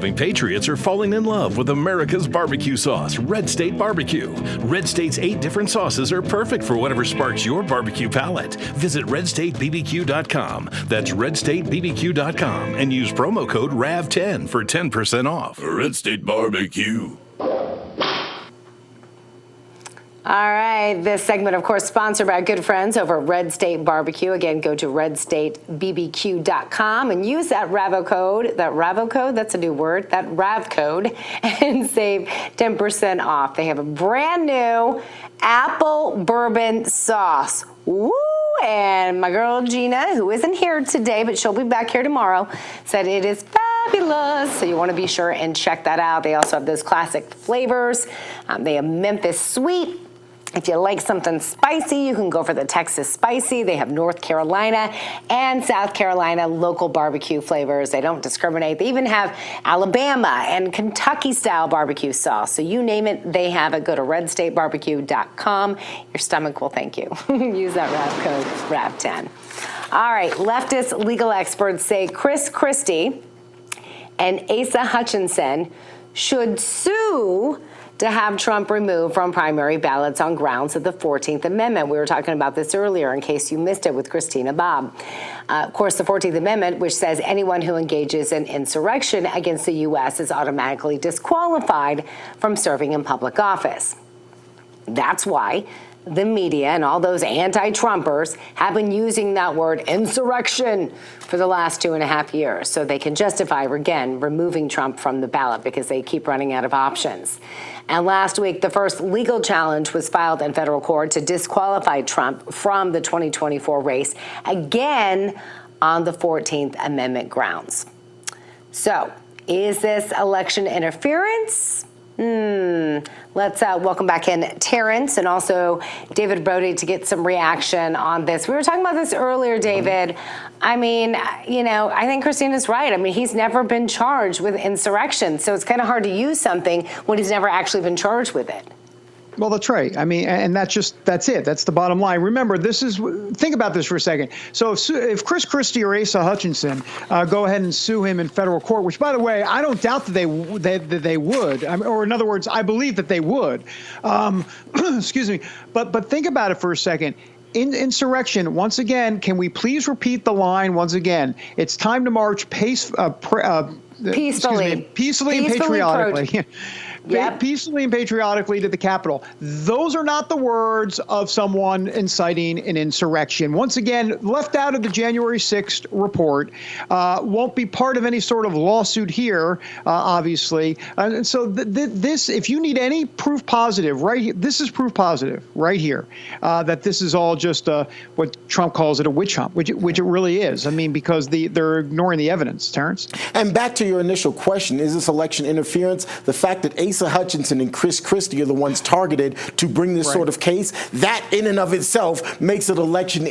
barbecue-loving patriots are falling in love with America's barbecue sauce, Red State Barbecue. Red State's 8 different sauces are perfect for whatever sparks your barbecue palate. Visit redstatebbq.com. That's redstatebbq.com and use promo code RAV10 for 10% off. Red State Barbecue. All right, this segment, of course, sponsored by our good friends over at Red State Barbecue. Again, go to redstatebbq.com and use that RAVO code, that's a new word, that RAV code, and save 10% off. They have a brand new apple bourbon sauce. Woo! And my girl Gina, who isn't here today, but she'll be back here tomorrow, said it is fabulous. So you want to be sure and check that out. They also have those classic flavors. They have Memphis Sweet. If you like something spicy, you can go for the Texas Spicy. They have North Carolina and South Carolina local barbecue flavors. They don't discriminate. They even have Alabama and Kentucky-style barbecue sauce. So you name it, they have it. Go to redstatebarbecue.com. Your stomach will thank you. Use that RAV code, RAV10. All right, leftist legal experts say Chris Christie and Asa Hutchinson should sue to have Trump removed from primary ballots on grounds of the 14th Amendment. We were talking about this earlier in case you missed it with Christina Bobb. Of course, the 14th Amendment, which says anyone who engages in insurrection against the U.S. is automatically disqualified from serving in public office. That's why the media and all those anti-Trumpers have been using that word insurrection for the last 2.5 years. So they can justify, again, removing Trump from the ballot because they keep running out of options. And last week, the first legal challenge was filed in federal court to disqualify Trump from the 2024 race, again on the 14th Amendment grounds. So, is this election interference? Let's welcome back in Terrance and also David Brody to get some reaction on this. We were talking about this earlier, David. I mean, I think Christina's right. I mean, he's never been charged with insurrection, so it's kind of hard to use something when he's never actually been charged with it. Well, that's right. I mean, and that's it. That's the bottom line. Remember, think about this for a second. So if Chris Christie or Asa Hutchinson go ahead and sue him in federal court, which, by the way, I don't doubt that they would, or in other words, I believe that they would. Excuse me. But think about it for a second. In insurrection, once again, can we please repeat the line once again? It's time to march peacefully and patriotically. Yep. Peacefully and patriotically to the Capitol. Those are not the words of someone inciting an insurrection. Once again, left out of the January 6th report, won't be part of any sort of lawsuit here, obviously. And so this, if you need any proof positive, right here, this is proof positive right here, that this is all just what Trump calls it a witch hunt, which it really is. I mean, because they're ignoring the evidence, Terrance. And back to your initial question, is this election interference? The fact that Asa Hutchinson and Chris Christie are the ones targeted to bring this sort of case, that in and of itself makes it election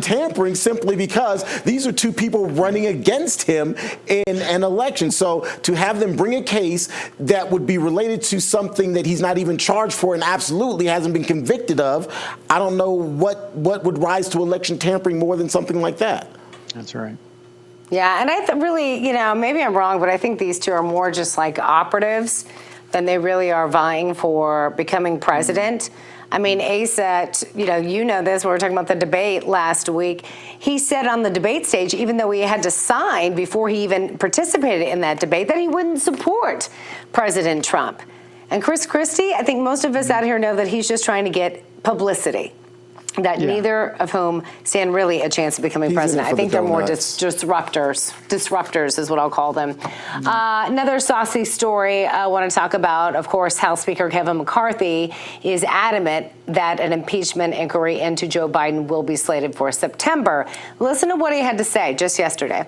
tampering, simply because these are two people running against him in an election. So to have them bring a case that would be related to something that he's not even charged for and absolutely hasn't been convicted of, I don't know what would rise to election tampering more than something like that. That's right. Yeah, and I really, maybe I'm wrong, but I think these two are more just like operatives than they really are vying for becoming president. I mean, Asa, you know this, we were talking about the debate last week. He said on the debate stage, even though he had to sign before he even participated in that debate, that he wouldn't support President Trump. And Chris Christie, I think most of us out here know that he's just trying to get publicity. Neither of whom stand really a chance of becoming president. I think they're more disruptors. Disruptors is what I'll call them. Another saucy story I want to talk about, of course, House Speaker Kevin McCarthy is adamant that an impeachment inquiry into Joe Biden will be slated for September. Listen to what he had to say just yesterday.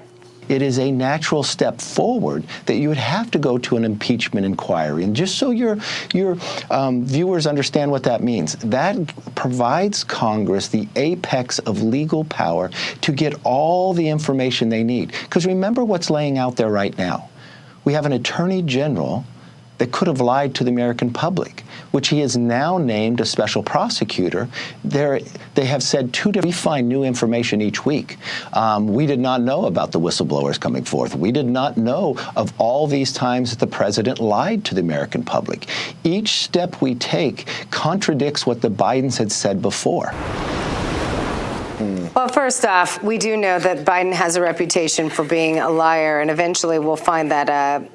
It is a natural step forward that you would have to go to an impeachment inquiry. And just so your viewers understand what that means, that provides Congress the apex of legal power to get all the information they need. Because remember what's laying out there right now. We have an attorney general that could have lied to the American public, which he has now named a special prosecutor. They have said we find new information each week. We did not know about the whistleblowers coming forth. We did not know of all these times that the president lied to the American public. Each step we take contradicts what the Bidens had said before. Well, first off, we do know that Biden has a reputation for being a liar, and eventually we'll find that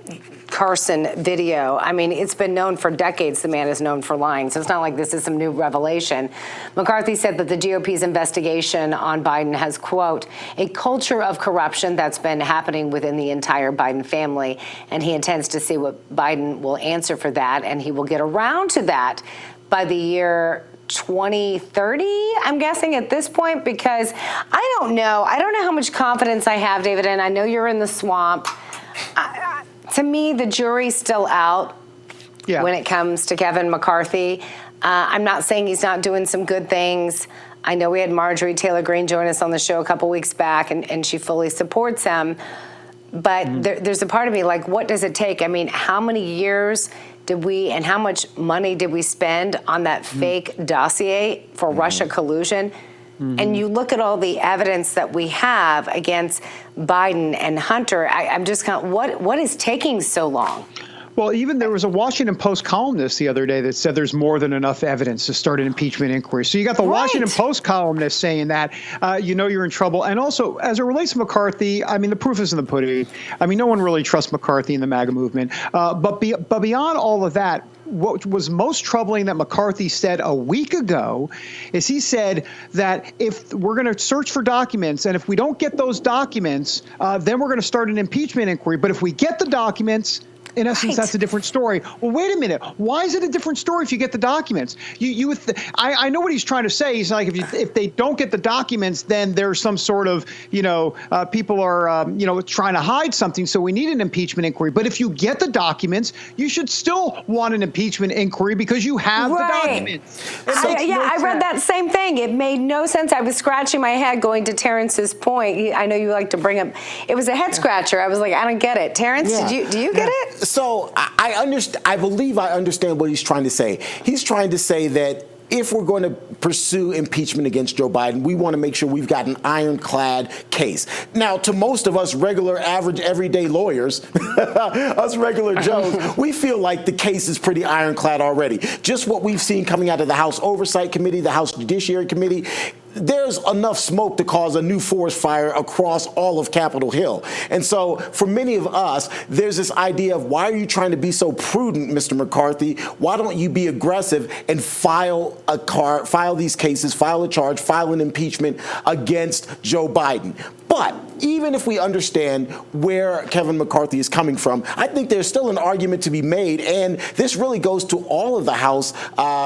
Carson video. I mean, it's been known for decades the man is known for lying, so it's not like this is some new revelation. McCarthy said that the GOP's investigation on Biden has, quote, a culture of corruption that's been happening within the entire Biden family, and he intends to see what Biden will answer for that, and he will get around to that by the year 2030, I'm guessing at this point, because I don't know how much confidence I have, David, and I know you're in the swamp. To me, the jury's still out when it comes to Kevin McCarthy. I'm not saying he's not doing some good things. I know we had Marjorie Taylor Greene join us on the show a couple weeks back, and she fully supports him. But there's a part of me like, what does it take? I mean, how many years did we and how much money did we spend on that fake dossier for Russia collusion? And you look at all the evidence that we have against Biden and Hunter, I'm just kind of, what is taking so long? Well, even there was a Washington Post columnist the other day that said there's more than enough evidence to start an impeachment inquiry. So you got the Washington Post columnist saying that, you know you're in trouble. And also, as it relates to McCarthy, I mean, the proof is in the pudding. I mean, no one really trusts McCarthy in the MAGA movement. But beyond all of that, what was most troubling that McCarthy said a week ago is he said that if we're going to search for documents, and if we don't get those documents, then we're going to start an impeachment inquiry. But if we get the documents, in essence, that's a different story. Well, wait a minute. Why is it a different story if you get the documents? I know what he's trying to say. He's like, if they don't get the documents, then there's some sort of, people are, trying to hide something. So we need an impeachment inquiry. But if you get the documents, you should still want an impeachment inquiry because you have the documents. I read that same thing. It made no sense. I was scratching my head going to Terrance's point. I know you like to bring up. It was a head scratcher. I was like, I don't get it. Terrance, do you get it? So I understand. I believe I understand what he's trying to say. He's trying to say that if we're going to pursue impeachment against Joe Biden, we want to make sure we've got an ironclad case. Now, to most of us regular, average, everyday lawyers, us regular Joes, we feel like the case is pretty ironclad already. Just what we've seen coming out of the House Oversight Committee, the House Judiciary Committee, there's enough smoke to cause a new forest fire across all of Capitol Hill. And so for many of us, there's this idea of why are you trying to be so prudent, Mr. McCarthy? Why don't you be aggressive and file these cases, file a charge, file an impeachment against Joe Biden? But even if we understand where Kevin McCarthy is coming from, I think there's still an argument to be made, and this really goes to all of the House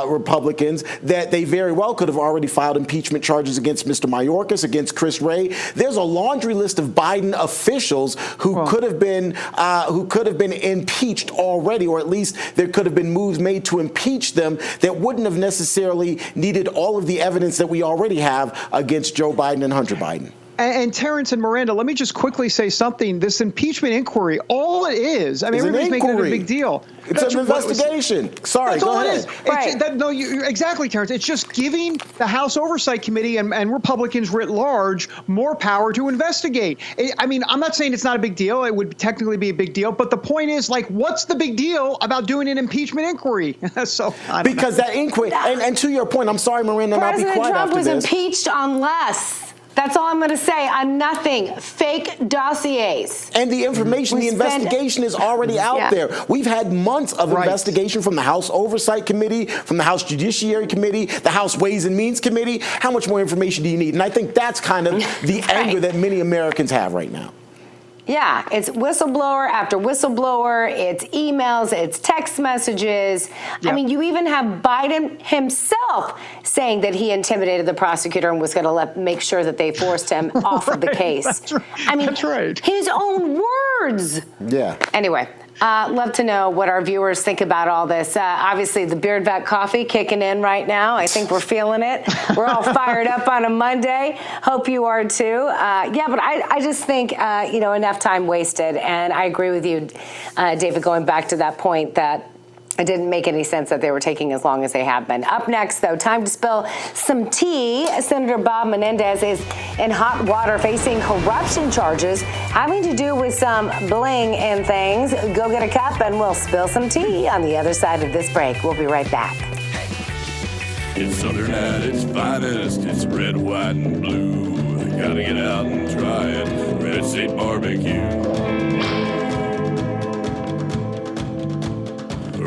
Republicans, that they very well could have already filed impeachment charges against Mr. Mayorkas, against Chris Wray. There's a laundry list of Biden officials who could have been impeached already, or at least there could have been moves made to impeach them that wouldn't have necessarily needed all of the evidence that we already have against Joe Biden and Hunter Biden. And Terrance and Miranda, let me just quickly say something. This impeachment inquiry, all it is, I mean, everybody's making it a big deal. It's an investigation. Sorry, go ahead. Exactly, Terrance. It's just giving the House Oversight Committee and Republicans writ large more power to investigate. I mean, I'm not saying it's not a big deal. It would technically be a big deal. But the point is, like, what's the big deal about doing an impeachment inquiry? Because that inquiry, and to your point, I'm sorry, Miranda, and I'll be quiet after this. President Trump was impeached on less. That's all I'm going to say. On nothing. Fake dossiers. And the information, the investigation is already out there. We've had months of investigation from the House Oversight Committee, from the House Judiciary Committee, the House Ways and Means Committee. How much more information do you need? And I think that's kind of the anger that many Americans have right now. Yeah, it's whistleblower after whistleblower. It's emails, it's text messages. Yep. I mean, you even have Biden himself saying that he intimidated the prosecutor and was going to make sure that they forced him off of the case. That's right. I mean, that's right. His own birds. Yeah. Anyway. Love to know what our viewers think about all this. Obviously, the Beard Vat coffee kicking in right now. I think we're feeling it. We're all fired up on a Monday. Hope you are too. Yeah, but I just think, enough time wasted. And I agree with you, David, going back to that point that it didn't make any sense that they were taking as long as they have been. Up next, though, time to spill some tea. Senator Bob Menendez is in hot water facing corruption charges having to do with some bling and things. Go get a cup and we'll spill some tea on the other side of this break. We'll be right back. It's Southern at its finest. It's red, white, and blue. You gotta get out and try it. Red State Barbecue.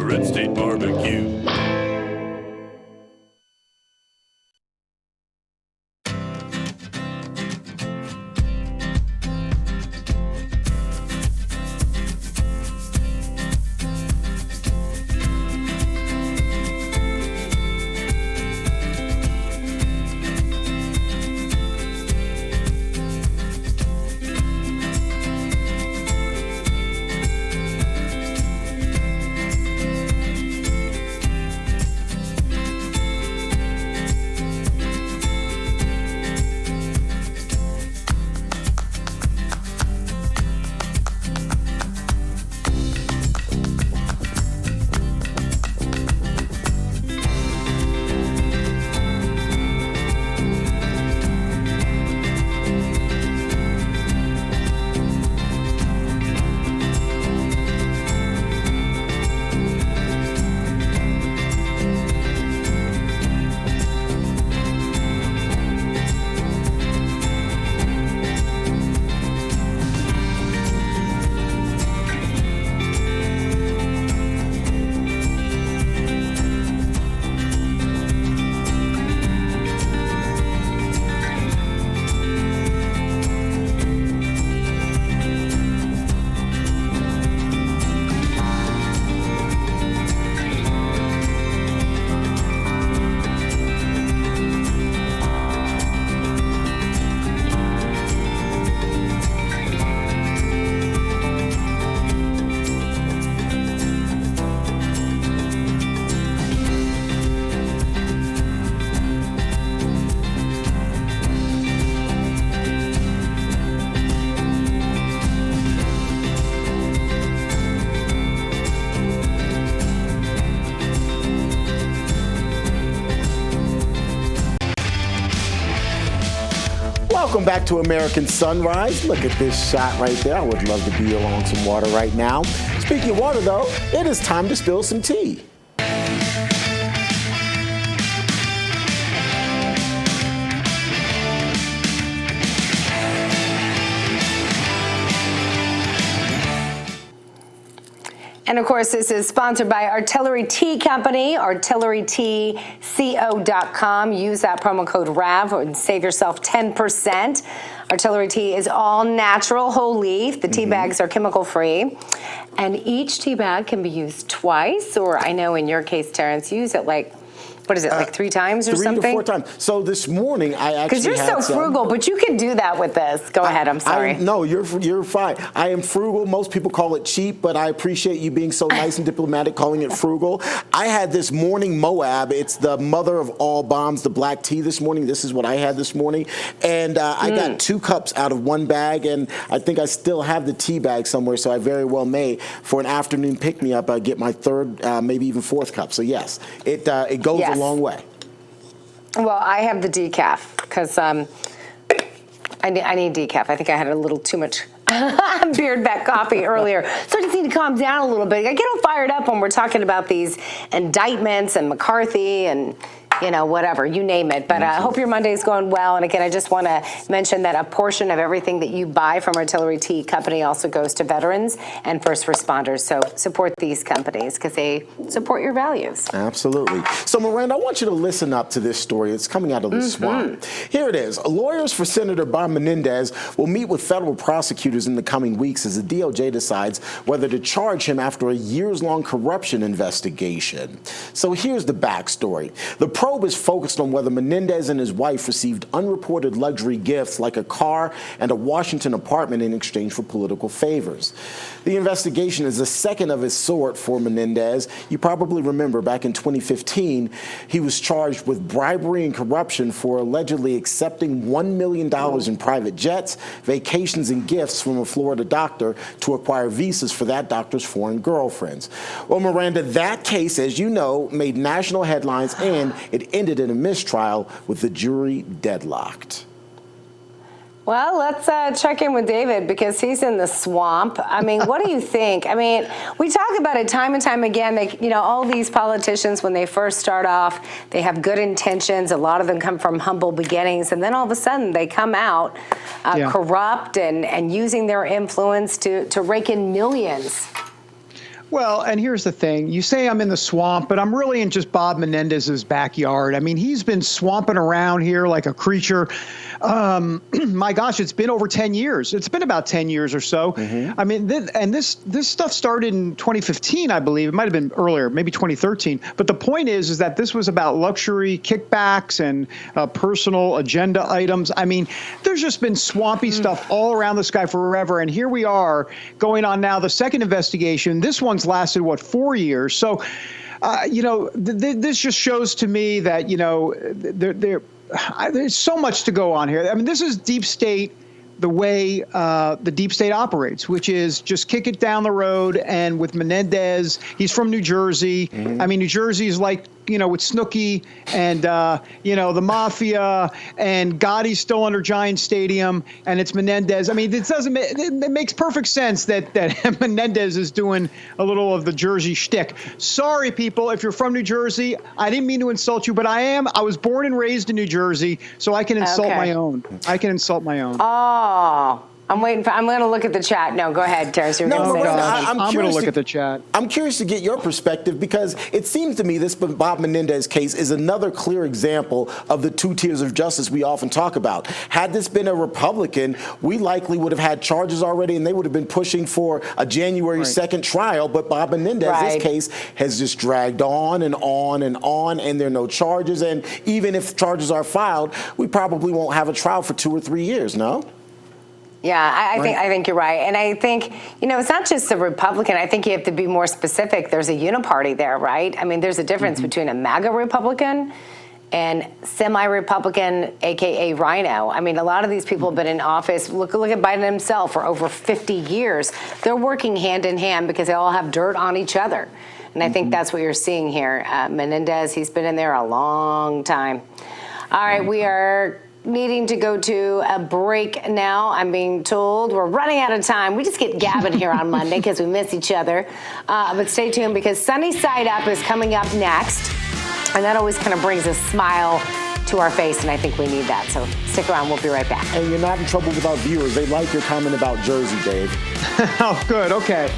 Red State Barbecue. Welcome back to American Sunrise. Look at this shot right there. I would love to be along some water right now. Speaking of water, though, it is time to spill some tea. And of course, this is sponsored by Artillery Tea Company, artilleryteaco.com. Use that promo code RAV and save yourself 10%. Artillery tea is all natural, whole leaf. The tea bags are chemical free. And each tea bag can be used twice, or I know in your case, Terrance, use it like, what is it, like 3 times or something? 3 to 4 times. So this morning, I actually because you're so frugal, but you can do that with this. Go ahead, I'm sorry. No, you're fine. I am frugal. Most people call it cheap, but I appreciate you being so nice and diplomatic calling it frugal. I had this morning Moab. It's the mother of all bombs, the black tea this morning. This is what I had this morning. And I got 2 cups out of 1 bag, and I think I still have the tea bag somewhere, so I very well may, for an afternoon pick-me-up, I get my 3rd, maybe even 4th cup. So yes, it goes a long way. Well, I have the decaf because I need decaf. I think I had a little too much Beard Vat coffee earlier. So I just need to calm down a little bit. I get all fired up when we're talking about these indictments and McCarthy and, you know, whatever, you name it. But I hope your Monday is going well. And again, I just want to mention that a portion of everything that you buy from Artillery Tea Company also goes to veterans and first responders. So support these companies because they support your values. Absolutely. So, Miranda, I want you to listen up to this story. It's coming out of the swamp. Here it is. Lawyers for Senator Bob Menendez will meet with federal prosecutors in the coming weeks as the DOJ decides whether to charge him after a years-long corruption investigation. So here's the backstory. The probe is focused on whether Menendez and his wife received unreported luxury gifts like a car and a Washington apartment in exchange for political favors. The investigation is the second of its sort for Menendez. You probably remember back in 2015, he was charged with bribery and corruption for allegedly accepting $1 million in private jets, vacations, and gifts from a Florida doctor to acquire visas for that doctor's foreign girlfriends. Well, Miranda, that case, as you know, made national headlines, and it ended in a mistrial with the jury deadlocked. Well, let's check in with David because he's in the swamp. I mean, what do you think? I mean, we talk about it time and time again. They, all these politicians, when they first start off, they have good intentions. A lot of them come from humble beginnings, and then all of a sudden they come out corrupt and using their influence to rake in millions. Well, and here's the thing. You say I'm in the swamp, but I'm really in just Bob Menendez's backyard. I mean, he's been swamping around here like a creature. My gosh, it's been over 10 years. It's been about 10 years or so. I mean, this stuff started in 2015, I believe. It might have been earlier, maybe 2013. But the point is that this was about luxury kickbacks and personal agenda items. I mean, there's just been swampy stuff all around this guy forever. And here we are going on now the second investigation. This one's lasted, 4 years? So, this just shows to me that, there's so much to go on here. I mean, this is deep state, the way the deep state operates, which is just kick it down the road. And with Menendez, he's from New Jersey. I mean, New Jersey is like, with Snooki and, the mafia, and Gotti's still under Giant Stadium, and it's Menendez. I mean, it makes perfect sense that Menendez is doing a little of the Jersey shtick. Sorry, people, if you're from New Jersey, I didn't mean to insult you, but I am. I was born and raised in New Jersey, so I can insult my own. I can insult my own. Oh. I'm going to look at the chat. No, go ahead, Terrance. You're going to say something. I'm going to look at the chat. I'm curious to get your perspective because it seems to me this Bob Menendez case is another clear example of the two tiers of justice we often talk about. Had this been a Republican, we likely would have had charges already and they would have been pushing for a January 2nd trial. But Bob Menendez's case has just dragged on and on and on, and there are no charges. And even if charges are filed, we probably won't have a trial for 2 or 3 years, no? Yeah, I think you're right. And I think, it's not just the Republican. I think you have to be more specific. There's a uniparty there, right? I mean, there's a difference between a MAGA Republican and semi-Republican, a.k.a. Rhino. I mean, a lot of these people have been in office. Look at Biden himself for over 50 years. They're working hand in hand because they all have dirt on each other. And I think that's what you're seeing here. Menendez, he's been in there a long time. All right, we are needing to go to a break now. I'm being told we're running out of time. We just get gabbing here on Monday because we miss each other. But stay tuned because Sunny Side Up is coming up next. And that always kind of brings a smile to our face, and I think we need that. So stick around. We'll be right back. And you're not in trouble with our viewers. They like your comment about Jersey, Dave. Oh, good. Okay.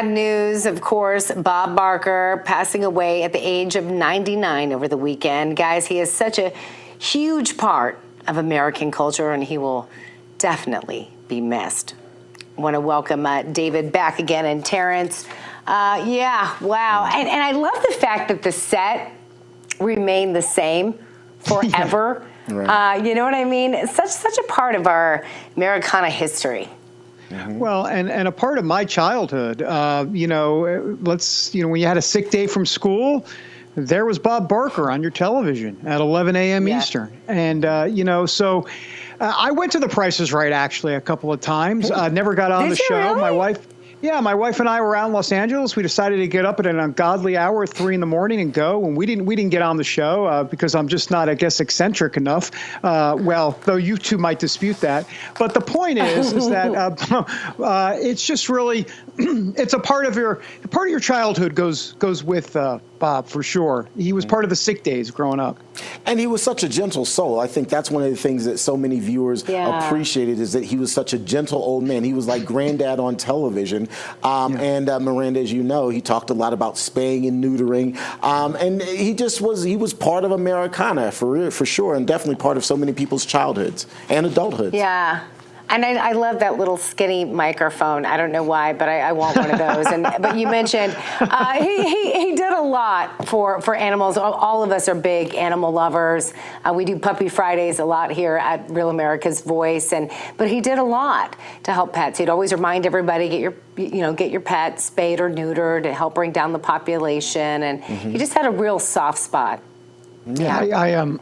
sad news, of course, Bob Barker passing away at the age of 99 over the weekend. Guys, he is such a huge part of American culture, and he will definitely be missed. I want to welcome David back again, and Terrance. Yeah, wow. And I love the fact that the set remained the same forever. Right. You know what I mean? It's such a part of our Americana history. Mm-hmm. Well, and a part of my childhood, when you had a sick day from school, there was Bob Barker on your television at 11 a.m. Eastern. And, so I went to The Price is Right, actually, a couple of times. Never got on the show. Really? My wife and I were out in Los Angeles. We decided to get up at an ungodly hour at 3 in the morning and go. And we didn't get on the show because I'm just not, I guess, eccentric enough. Though you two might dispute that. But the point is that it's just really, it's a part of your childhood goes with Bob, for sure. He was part of the sick days growing up. And he was such a gentle soul. I think that's one of the things that so many viewers appreciated, is that he was such a gentle old man. He was like granddad on television. And Miranda, as you know, he talked a lot about spaying and neutering. And he was part of Americana for sure, and definitely part of so many people's childhoods and adulthoods. Yeah. And I love that little skinny microphone. I don't know why, but I want one of those. But you mentioned he did a lot for animals. All of us are big animal lovers. We do Puppy Fridays a lot here at Real America's Voice, but he did a lot to help pets. He'd always remind everybody, get your pet spayed or neutered to help bring down the population. And he just had a real soft spot. Yeah, I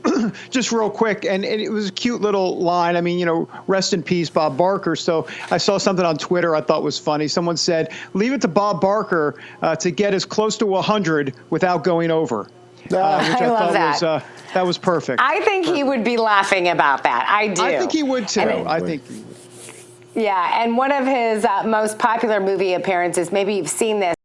just real quick, and it was a cute little line. I mean, rest in peace, Bob Barker. So I saw something on Twitter I thought was funny. Someone said, leave it to Bob Barker to get as close to 100 without going over. Which I love thought that was perfect. I think he would be laughing about that. I do. I think he would, too. I think he would. Yeah, and one of his most popular movie appearances, maybe you've seen this,